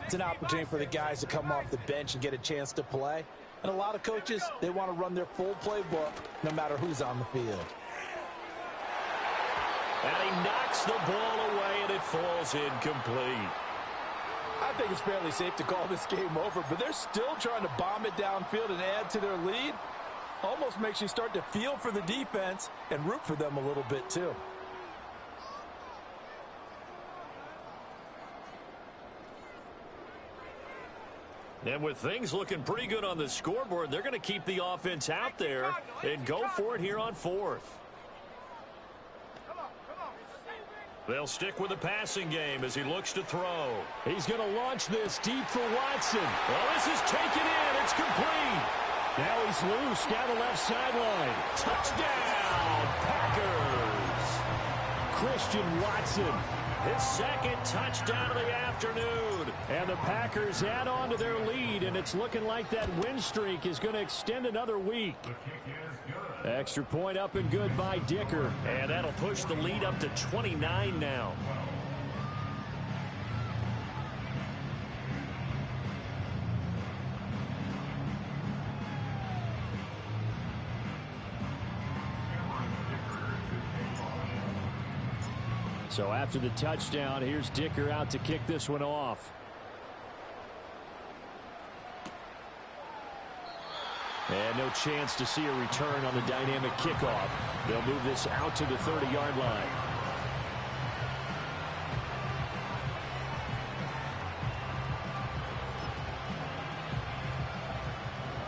S5: it's an opportunity for the guys to come off the bench and get a chance to play. And a lot of coaches, they want to run their full playbook no matter who's on the field.
S6: And he knocks the ball away, and it falls incomplete.
S5: I think it's fairly safe to call this game over, but they're still trying to bomb it downfield and add to their lead. Almost makes you start to feel for the defense and root for them a little bit too.
S6: And with things looking pretty good on the scoreboard, they're going to keep the offense out there and go for it here on 4th. They'll stick with the passing game as he looks to throw.
S2: He's going to launch this deep for Watson.
S6: Well, this is taken in. It's complete.
S2: Now he's loose down the left sideline.
S6: Touchdown, Packers.
S2: Christian Watson.
S6: His 2nd touchdown of the afternoon.
S2: And the Packers add on to their lead, and it's looking like that win streak is going to extend another week. Extra point up and good by Dicker.
S6: And that'll push the lead up to 29 now.
S2: So after the touchdown, here's Dicker out to kick this one off. And no chance to see a return on the dynamic kickoff. They'll move this out to the 30-yard line.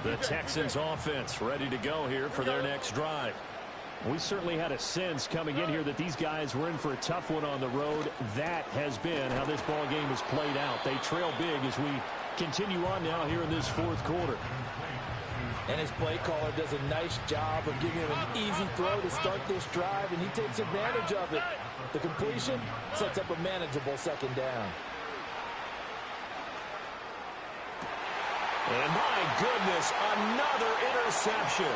S6: The Texans offense ready to go here for their next drive.
S2: We certainly had a sense coming in here that these guys were in for a tough one on the road. That has been how this ball game has played out. They trail big as we continue on now here in this 4th quarter.
S5: And his play caller does a nice job of giving him an easy throw to start this drive, and he takes advantage of it. The completion sets up a manageable 2nd down.
S6: And my goodness, another interception.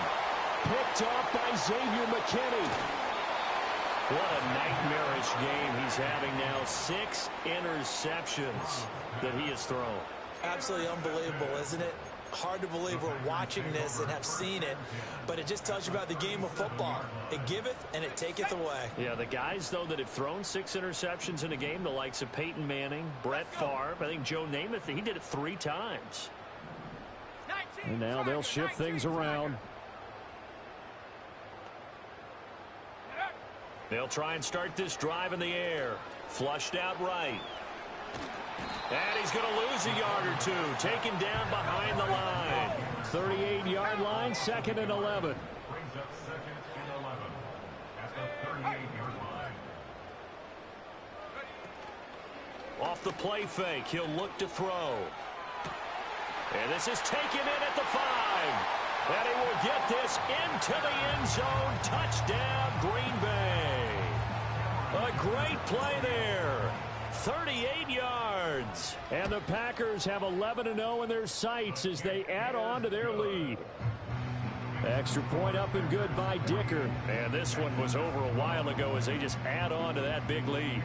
S2: Picked off by Xavier McKinney.
S6: What a nightmarish game he's having now. 6 interceptions that he has thrown.
S5: Absolutely unbelievable, isn't it? Hard to believe we're watching this and have seen it, but it just tells you about the game of football. It giveth and it taketh away.
S6: Yeah, the guys, though, that have thrown 6 interceptions in a game, the likes of Peyton Manning, Brett Favre, I think Joe Namath, he did it 3 times.
S2: And now they'll shift things around.
S6: They'll try and start this drive in the air. Flushed out right. And he's going to lose a yard or 2. Taken down behind the line.
S2: 38-yard line, 2nd and 11.
S3: Brings up 2nd and 11 at the 38-yard line.
S6: Off the play fake, he'll look to throw. And this is taken in at the 5. And he will get this into the end zone. Touchdown, Green Bay. A great play there. 38 yards.
S2: And the Packers have 11-0 in their sights as they add on to their lead. Extra point up and good by Dicker.
S6: And this one was over a while ago as they just add on to that big lead.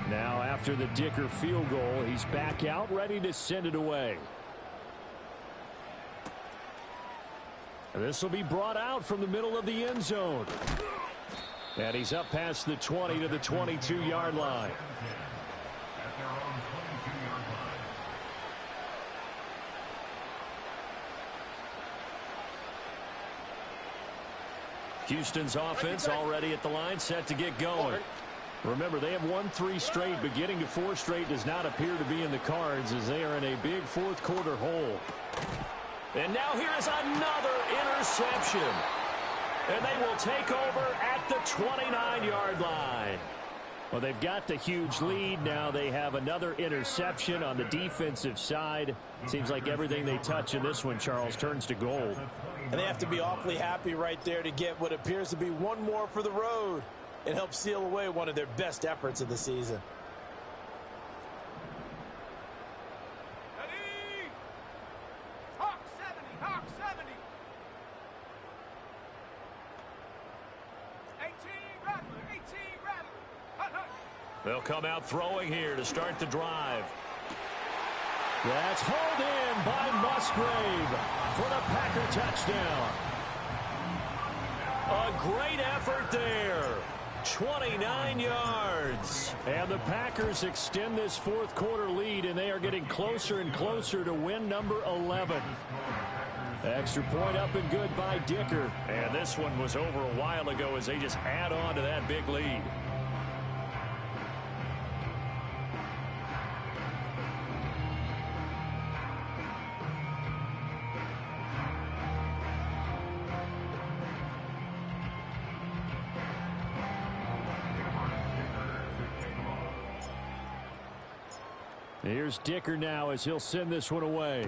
S2: Now after the Dicker field goal, he's back out ready to send it away. This will be brought out from the middle of the end zone. And he's up past the 20 to the 22-yard line.
S3: At their own 22-yard line.
S6: Houston's offense already at the line, set to get going. Remember, they have won 3 straight, but getting to 4 straight does not appear to be in the cards as they are in a big fourth-quarter hole. And now here is another interception. And they will take over at the 29-yard line. Well, they've got the huge lead. Now they have another interception on the defensive side. Seems like everything they touch in this one, Charles, turns to gold.
S5: And they have to be awfully happy right there to get what appears to be one more for the road. It helps seal away one of their best efforts of the season.
S4: Ready? Hawk 70, Hawk 70. 18 Rattler, 18 Rattler. Hut, hut.
S6: They'll come out throwing here to start the drive.
S2: That's hauled in by Musgrave for the Packer touchdown.
S6: A great effort there. 29 yards.
S2: And the Packers extend this fourth-quarter lead, and they are getting closer and closer to win number 11. Extra point up and good by Dicker.
S6: And this one was over a while ago as they just add on to that big lead.
S2: Here's Dicker now as he'll send this one away.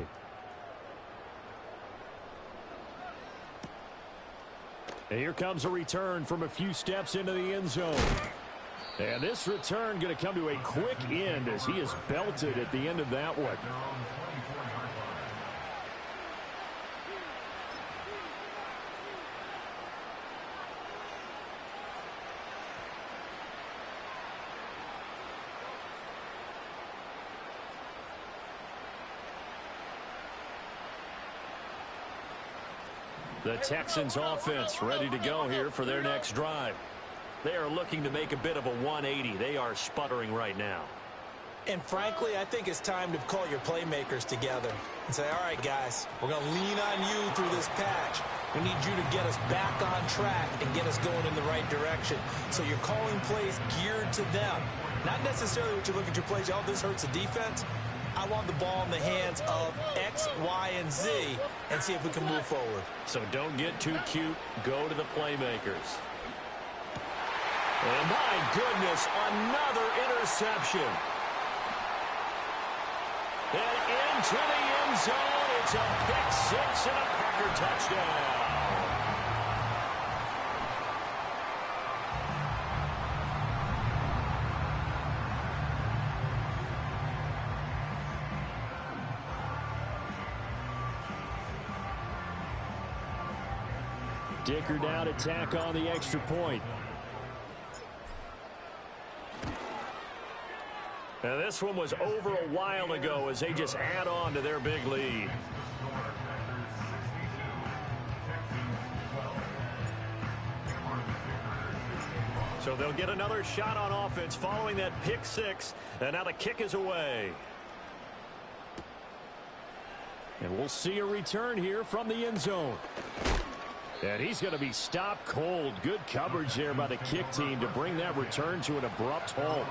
S2: And here comes a return from a few steps into the end zone. And this return going to come to a quick end as he is belted at the end of that one.
S6: The Texans offense ready to go here for their next drive. They are looking to make a bit of a 180. They are sputtering right now.
S5: And frankly, I think it's time to call your playmakers together and say, all right, guys, we're going to lean on you through this patch. We need you to get us back on track and get us going in the right direction. So you're calling plays geared to them. Not necessarily what you're looking to plays, oh, this hurts the defense. I want the ball in the hands of X, Y, and Z and see if we can move forward.
S6: So don't get too cute. Go to the playmakers. And my goodness, another interception. And into the end zone. It's a pick six and a Packer touchdown.
S2: Dicker down to tack on the extra point.
S6: Now this one was over a while ago as they just add on to their big lead. So they'll get another shot on offense following that pick six. And now the kick is away.
S2: And we'll see a return here from the end zone. And he's going to be stopped cold. Good coverage there by the kick team to bring that return to an abrupt halt.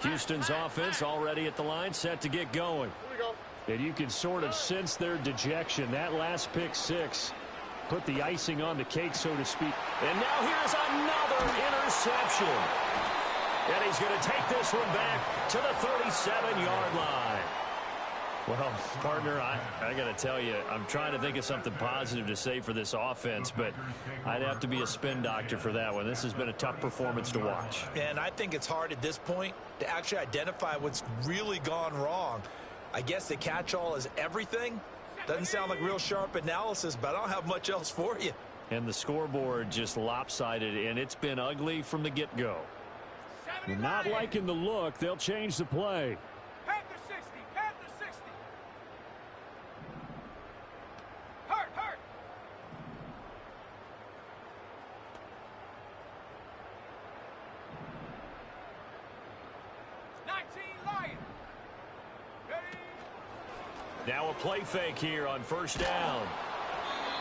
S6: Houston's offense already at the line, set to get going.
S2: And you can sort of sense their dejection. That last pick six put the icing on the cake, so to speak.
S6: And now here's another interception. And he's going to take this one back to the 37-yard line.
S2: Well, partner, I got to tell you, I'm trying to think of something positive to say for this offense, but I'd have to be a spin doctor for that one. This has been a tough performance to watch.
S5: And I think it's hard at this point to actually identify what's really gone wrong. I guess the catch-all is everything. Doesn't sound like real sharp analysis, but I don't have much else for you.
S2: And the scoreboard just lopsided, and it's been ugly from the get-go. Not liking the look. They'll change the play.
S6: Now a play fake here on first down.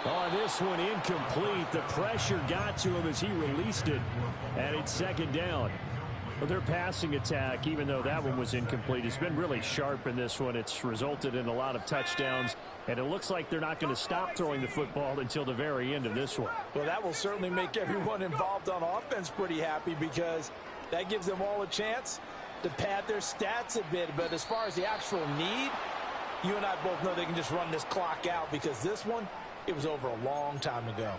S2: On this one, incomplete. The pressure got to him as he released it, and it's second down. Well, their passing attack, even though that one was incomplete, has been really sharp in this one. It's resulted in a lot of touchdowns, and it looks like they're not going to stop throwing the football until the very end of this one.
S5: Well, that will certainly make everyone involved on offense pretty happy because that gives them all a chance to pad their stats a bit. But as far as the actual need, you and I both know they can just run this clock out because this one, it was over a long time ago.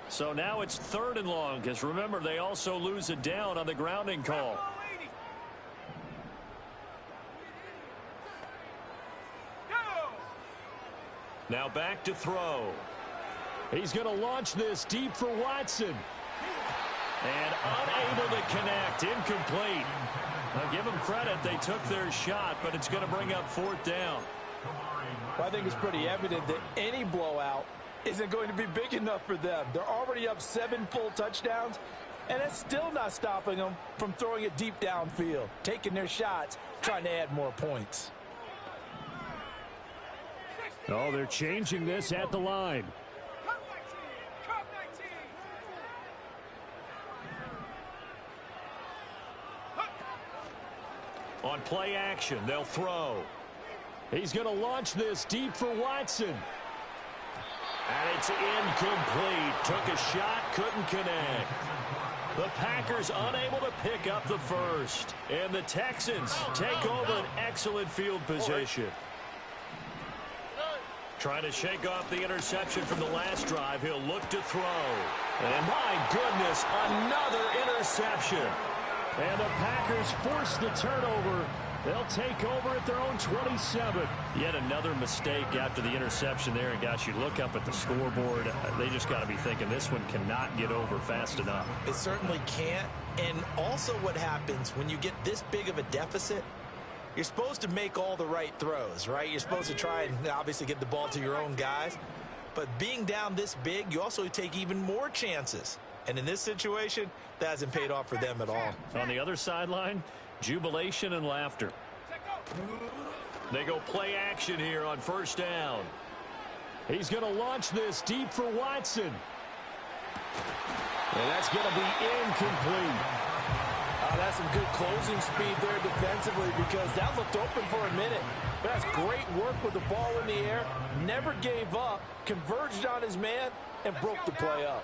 S6: So now it's 3rd and long, because remember, they also lose it down on the grounding call. Now back to throw.
S2: He's going to launch this deep for Watson.
S6: And unable to connect, incomplete. Now give them credit, they took their shot, but it's going to bring up 4th down.
S5: Well, I think it's pretty evident that any blowout isn't going to be big enough for them. They're already up 7 full touchdowns, and it's still not stopping them from throwing it deep downfield, taking their shots, trying to add more points.
S2: Oh, they're changing this at the line.
S6: On play action, they'll throw.
S2: He's going to launch this deep for Watson.
S6: And it's incomplete. Took a shot, couldn't connect. The Packers unable to pick up the first. And the Texans take over an excellent field position. Trying to shake off the interception from the last drive. He'll look to throw. And my goodness, another interception.
S2: And the Packers force the turnover. They'll take over at their own 27.
S6: Yet another mistake after the interception there. And gosh, you look up at the scoreboard. They just got to be thinking this one cannot get over fast enough.
S5: It certainly can't. And also what happens when you get this big of a deficit, you're supposed to make all the right throws, right? You're supposed to try and obviously get the ball to your own guys. But being down this big, you also take even more chances. And in this situation, that hasn't paid off for them at all.
S6: On the other sideline, jubilation and laughter. They go play action here on first down.
S2: He's going to launch this deep for Watson. And that's going to be incomplete.
S5: That's some good closing speed there defensively because that looked open for a minute. But that's great work with the ball in the air. Never gave up, converged on his man, and broke the play up.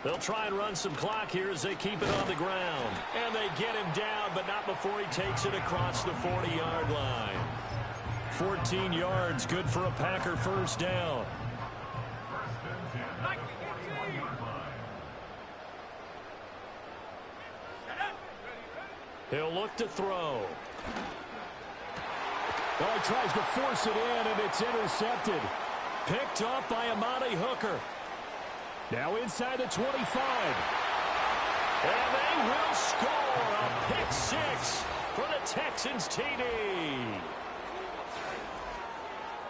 S6: They'll try and run some clock here as they keep it on the ground. And they get him down, but not before he takes it across the 40-yard line. 14 yards, good for a Packer first down. He'll look to throw.
S2: Well, he tries to force it in, and it's intercepted.
S6: Picked off by Amani Hooker.
S2: Now inside the 25.
S6: And they will score a pick six for the Texans TD.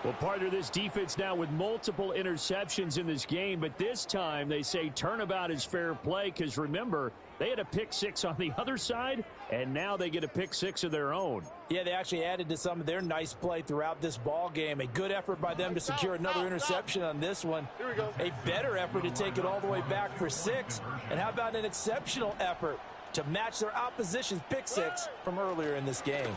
S2: Well, partner, this defense now with multiple interceptions in this game, but this time they say turnabout is fair play because, remember, they had a pick six on the other side, and now they get a pick six of their own.
S5: Yeah, they actually added to some of their nice play throughout this ball game. A good effort by them to secure another interception on this one. Here we go. A better effort to take it all the way back for 6. And how about an exceptional effort to match their opposition's pick six from earlier in this game?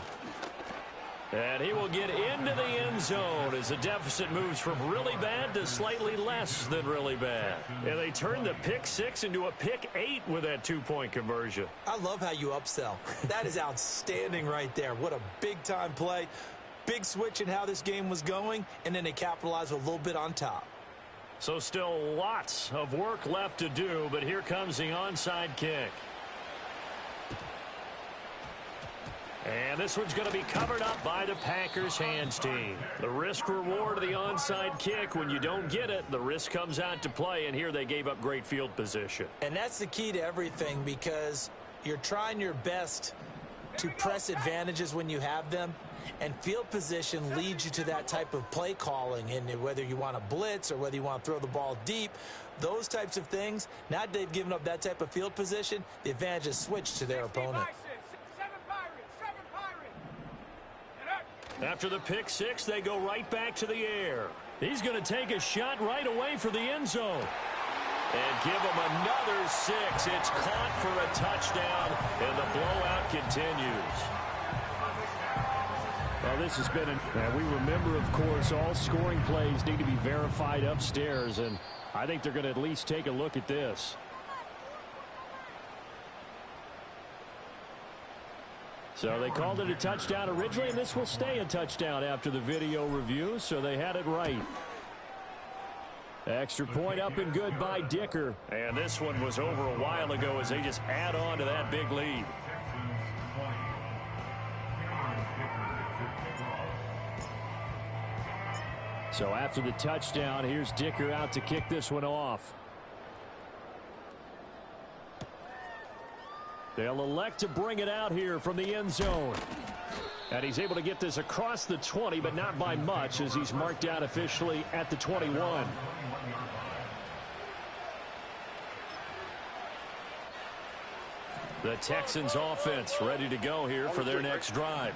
S6: And he will get into the end zone as the deficit moves from really bad to slightly less than really bad. And they turn the pick six into a pick 8 with that 2-point conversion.
S5: I love how you upsell. That is outstanding right there. What a big-time play. Big switch in how this game was going, and then they capitalized a little bit on top.
S6: So still lots of work left to do, but here comes the onside kick. And this one's going to be covered up by the Packers hands team. The risk reward of the onside kick, when you don't get it, the risk comes out to play, and here they gave up great field position.
S5: And that's the key to everything because you're trying your best to press advantages when you have them, and field position leads you to that type of play calling. And whether you want to blitz or whether you want to throw the ball deep, those types of things, now that they've given up that type of field position, the advantage is switched to their opponent.
S6: After the pick six, they go right back to the air. He's going to take a shot right away for the end zone. And give him another 6. It's caught for a touchdown, and the blowout continues.
S2: Well, this has been, and we remember, of course, all scoring plays need to be verified upstairs, and I think they're going to at least take a look at this. So they called it a touchdown originally, and this will stay a touchdown after the video review, so they had it right. Extra point up and good by Dicker.
S6: And this one was over a while ago as they just add on to that big lead.
S2: So after the touchdown, here's Dicker out to kick this one off. They'll elect to bring it out here from the end zone. And he's able to get this across the 20, but not by much, as he's marked out officially at the 21.
S6: The Texans offense ready to go here for their next drive.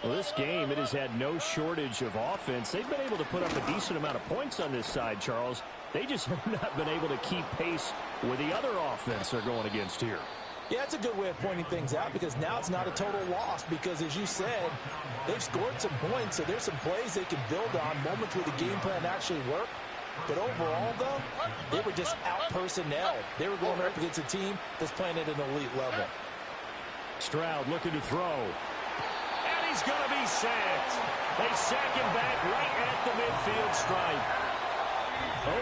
S2: Well, this game, it has had no shortage of offense. They've been able to put up a decent amount of points on this side, Charles. They just have not been able to keep pace with the other offense they're going against here.
S5: Yeah, it's a good way of pointing things out, because now it's not a total loss, because as you said, they've scored some points, so there's some plays they can build on, moments where the game plan actually worked. But overall, though, they were just out-personnelled. They were going up against a team that's playing at an elite level.
S2: Stroud looking to throw.
S6: And he's going to be sacked. They sack him back right at the midfield stripe.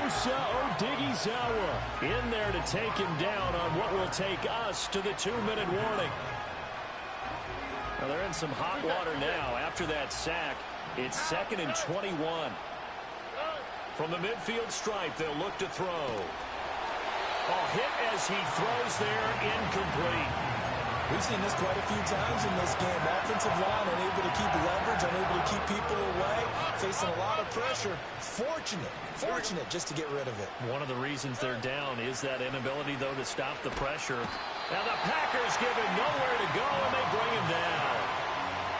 S2: Osa Odighizuwa in there to take him down on what will take us to the 2-minute warning.
S6: Well, they're in some hot water now. After that sack, it's 2nd and 21. From the midfield stripe, they'll look to throw. A hit as he throws there, incomplete.
S5: We've seen this quite a few times in this game. Offensive line unable to keep leverage, unable to keep people away, facing a lot of pressure. Fortunate just to get rid of it.
S6: One of the reasons they're down is that inability, though, to stop the pressure. Now the Packers give him nowhere to go, and they bring him down.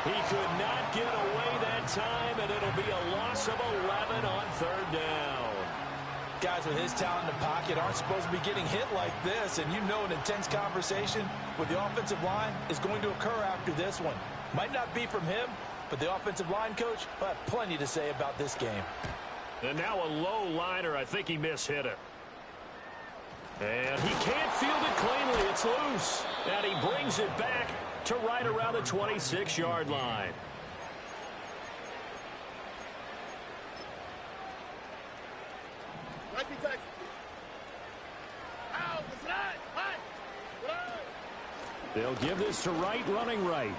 S6: He could not get away that time, and it'll be a loss of 11 on 3rd down.
S5: Guys with his talent in the pocket aren't supposed to be getting hit like this, and you know an intense conversation with the offensive line is going to occur after this one. Might not be from him, but the offensive line coach will have plenty to say about this game.
S6: And now a low liner. I think he mishit it. And he can't field it cleanly. It's loose. And he brings it back to right around the 26-yard line.
S2: They'll give this to Wright, running right.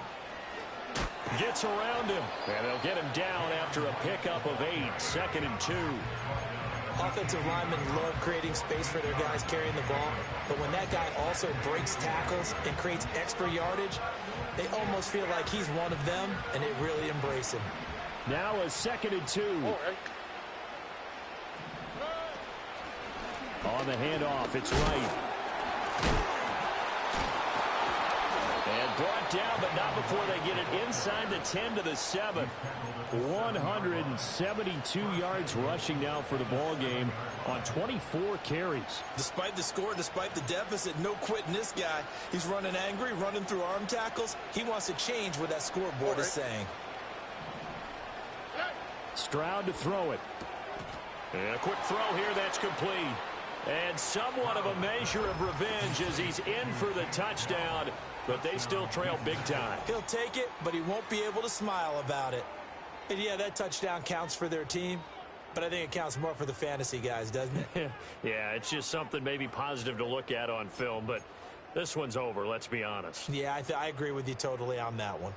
S6: Gets around him, and they'll get him down after a pickup of 8, 2nd and 2.
S5: Offensive linemen love creating space for their guys carrying the ball, but when that guy also breaks tackles and creates extra yardage, they almost feel like he's one of them, and they really embrace him.
S2: Now a 2nd and 2. On the handoff, it's Wright.
S6: And brought down, but not before they get it inside the 10 to the 7.
S2: 172 yards rushing now for the ball game on 24 carries.
S5: Despite the score, despite the deficit, no quitting this guy. He's running angry, running through arm tackles. He wants to change what that scoreboard is saying.
S2: Stroud to throw it.
S6: And a quick throw here, that's complete. And somewhat of a measure of revenge as he's in for the touchdown, but they still trail big time.
S5: He'll take it, but he won't be able to smile about it. And yeah, that touchdown counts for their team, but I think it counts more for the fantasy guys, doesn't it?
S6: Yeah, it's just something maybe positive to look at on film, but this one's over, let's be honest.
S5: Yeah, I agree with you totally on that one.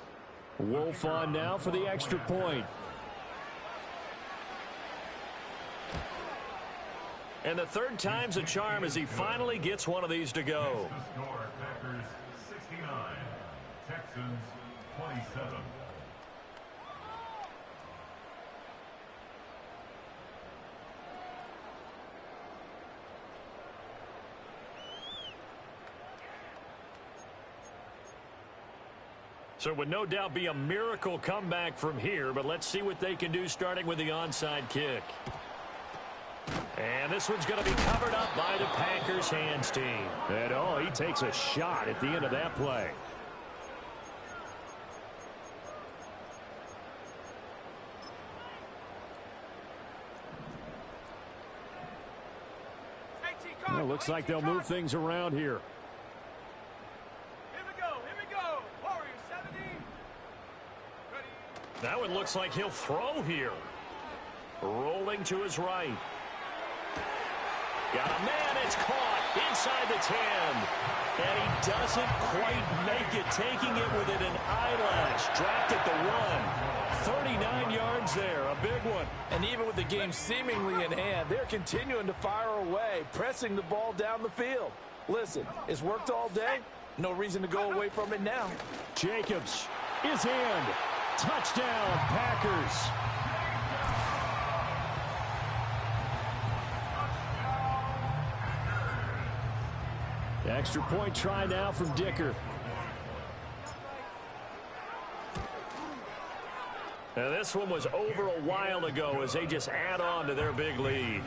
S2: Wolf on now for the extra point.
S6: And the third time's a charm as he finally gets one of these to go.
S3: The score, Packers 69, Texans Texans 27.
S6: So it would no doubt be a miracle comeback from here, but let's see what they can do starting with the onside kick. And this one's going to be covered up by the Packers hands team.
S2: And he takes a shot at the end of that play. Well, looks like they'll move things around here.
S6: That one looks like he'll throw here. Rolling to his right. Got a man, it's caught inside the 10. And he doesn't quite make it, taking it within an eyelash. Dropped at the 1. 39 yards there, a big one.
S5: And even with the game seemingly in hand, they're continuing to fire away, pressing the ball down the field. Listen, it's worked all day. No reason to go away from it now.
S2: Jacobs is in. Touchdown, Packers. Extra point try now from Dicker.
S6: Now this one was over a while ago as they just add on to their big lead.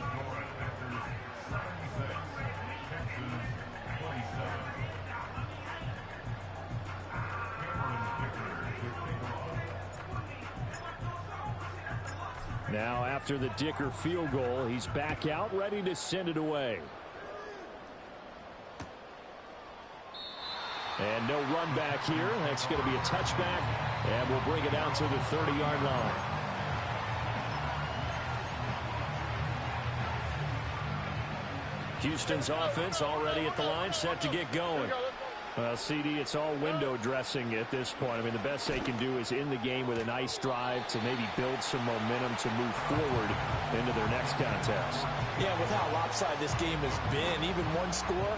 S2: Now after the Dicker field goal, he's back out ready to send it away. And no run back here. That's going to be a touchback, and we'll bring it out to the 30-yard line. Houston's offense already at the line, set to get going. Well, CD, it's all window dressing at this point. I mean, the best they can do is in the game with a nice drive to maybe build some momentum to move forward into their next contest.
S5: Yeah, with how lopsided this game has been, even one score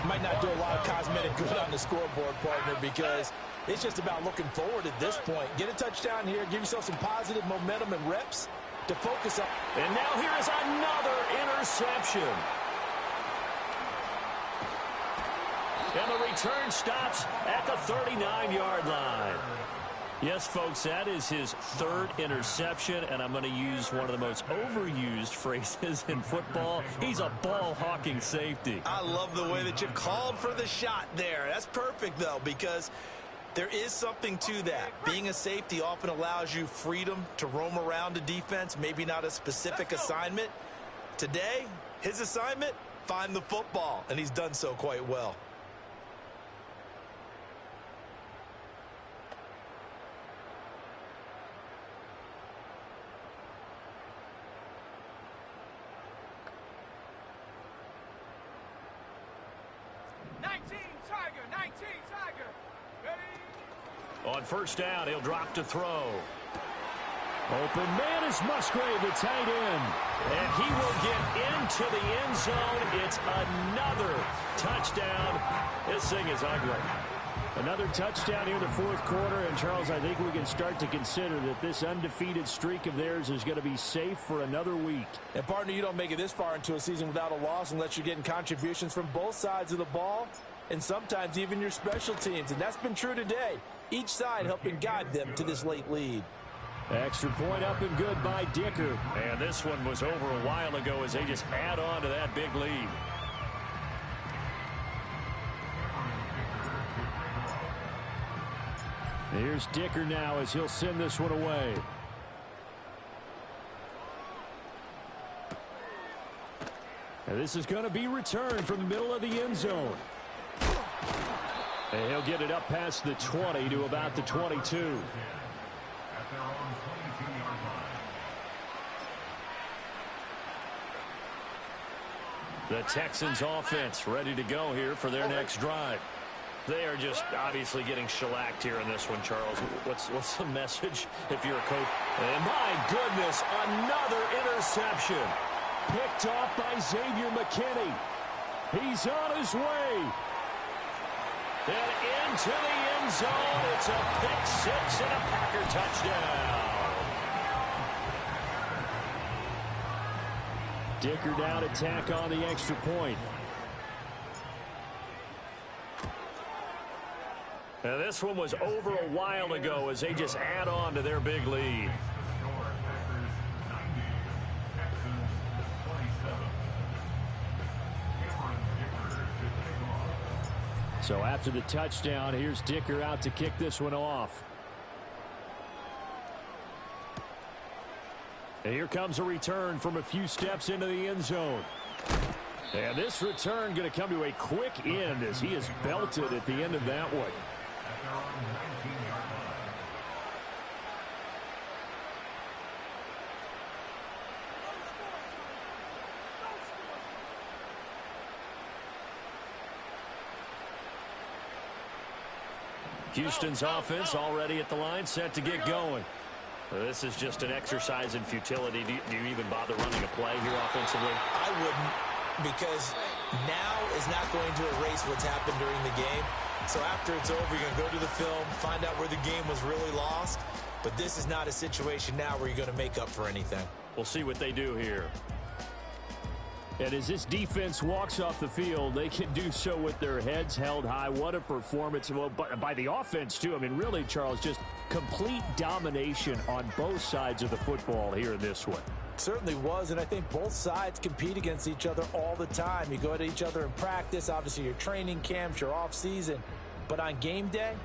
S5: might not do a lot of cosmetic good on the scoreboard, partner, because it's just about looking forward at this point. Get a touchdown here, give yourself some positive momentum and reps to focus on.
S6: And now here is another interception. And the return stops at the 39-yard line. Yes, folks, that is his third interception, and I'm going to use one of the most overused phrases in football. He's a ball-hawking safety.
S5: I love the way that you called for the shot there. That's perfect, though, because there is something to that. Being a safety often allows you freedom to roam around a defense, maybe not a specific assignment. Today, his assignment, find the football, and he's done so quite well.
S6: On first down, he'll drop to throw.
S2: Open man is Musgrave, the tight end.
S6: And he will get into the end zone. It's another touchdown. This thing is ugly.
S2: Another touchdown here in the fourth quarter. And, Charles, I think we can start to consider that this undefeated streak of theirs is going to be safe for another week.
S5: And, partner, you don't make it this far into a season without a loss unless you're getting contributions from both sides of the ball and sometimes even your special teams. And that's been true today. Each side helping guide them to this late lead.
S2: Extra point up and good by Dicker.
S6: And this one was over a while ago as they just add on to that big lead.
S2: Here's Dicker now as he'll send this one away. And this is going to be returned from the middle of the end zone. And he'll get it up past the 20 to about the 22.
S3: At their own 22-yard line.
S6: The Texans offense ready to go here for their next drive. They are just obviously getting shellacked here in this one, Charles. What's the message if you're a coach? And my goodness, another interception.
S2: Picked off by Xavier McKinney. He's on his way.
S6: And into the end end zone. It's a pick six and a Packer touchdown.
S2: Dicker down to tack on the extra point.
S6: Now this one was over a while ago as they just add on to their big lead.
S2: So after the touchdown, here's Dicker out to kick this one off. And here comes a return from a few steps into the end zone. And this return going to come to a quick end as he is belted at the end of that one.
S6: Houston's offense already at the line, set to get going. This is just an exercise in futility. Do you even bother running a play here offensively?
S5: I wouldn't, because now is not going to erase what's happened during the game. So after it's over, you're going to go to the film, find out where the game was really lost. But this is not a situation now where you're going to make up for anything.
S6: We'll see what they do here.
S2: And as this defense walks off the field, they can do so with their heads held high. What a performance. Well, by the offense, too. I mean, really, Charles, just complete domination on both sides of the football here in this one.
S5: Certainly was, and I think both sides compete against each other all the time. You go at each other in practice, obviously your training camps, your off-season. But on game day,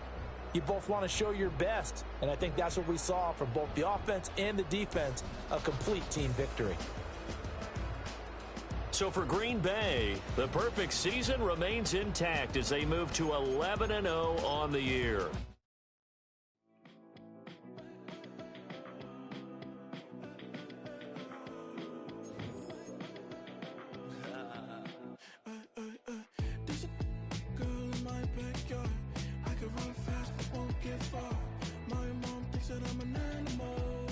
S5: you both want to show your best. And I think that's what we saw from both the offense and the defense, a complete team victory.
S6: So for Green Bay, the perfect season remains intact as they move to 11-0 on the year.
S8: There's a girl in my backyard. I can run fast but won't get far. My mom thinks that I'm an animal.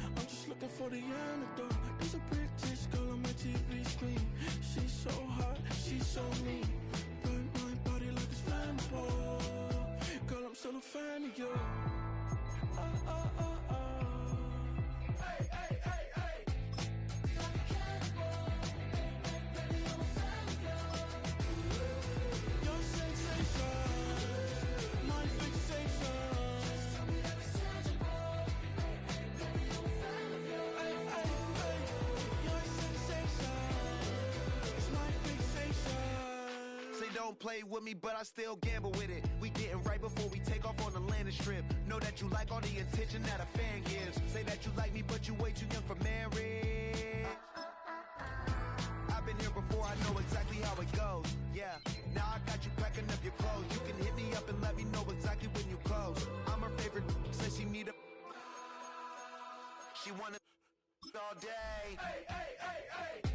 S8: I'm just looking for the antidote. There's a British girl on my TV screen. She's so hot, she's so mean. Burn my body like it's flammable. Girl, I'm still a fan of you. Hey, hey, hey, hey. Like a cannibal. Baby, I'm a fan of you. Your sensation, my fixation. Just tell me that it's tangible. Baby, I'm a fan of you. Hey, hey, hey. Your sensation is my fixation.
S9: Say don't play with me, but I still gamble with it. We getting right before we take off on the landing strip. Know that you like all the attention that a fan gives. Say that you like me, but you way too young for marriage. I've been here before, I know exactly how it goes. Yeah, now I got you packing up your clothes. You can hit me up and let me know exactly when you close. I'm her favorite, says she need a. She wanna all day.
S8: Hey, hey, hey, hey.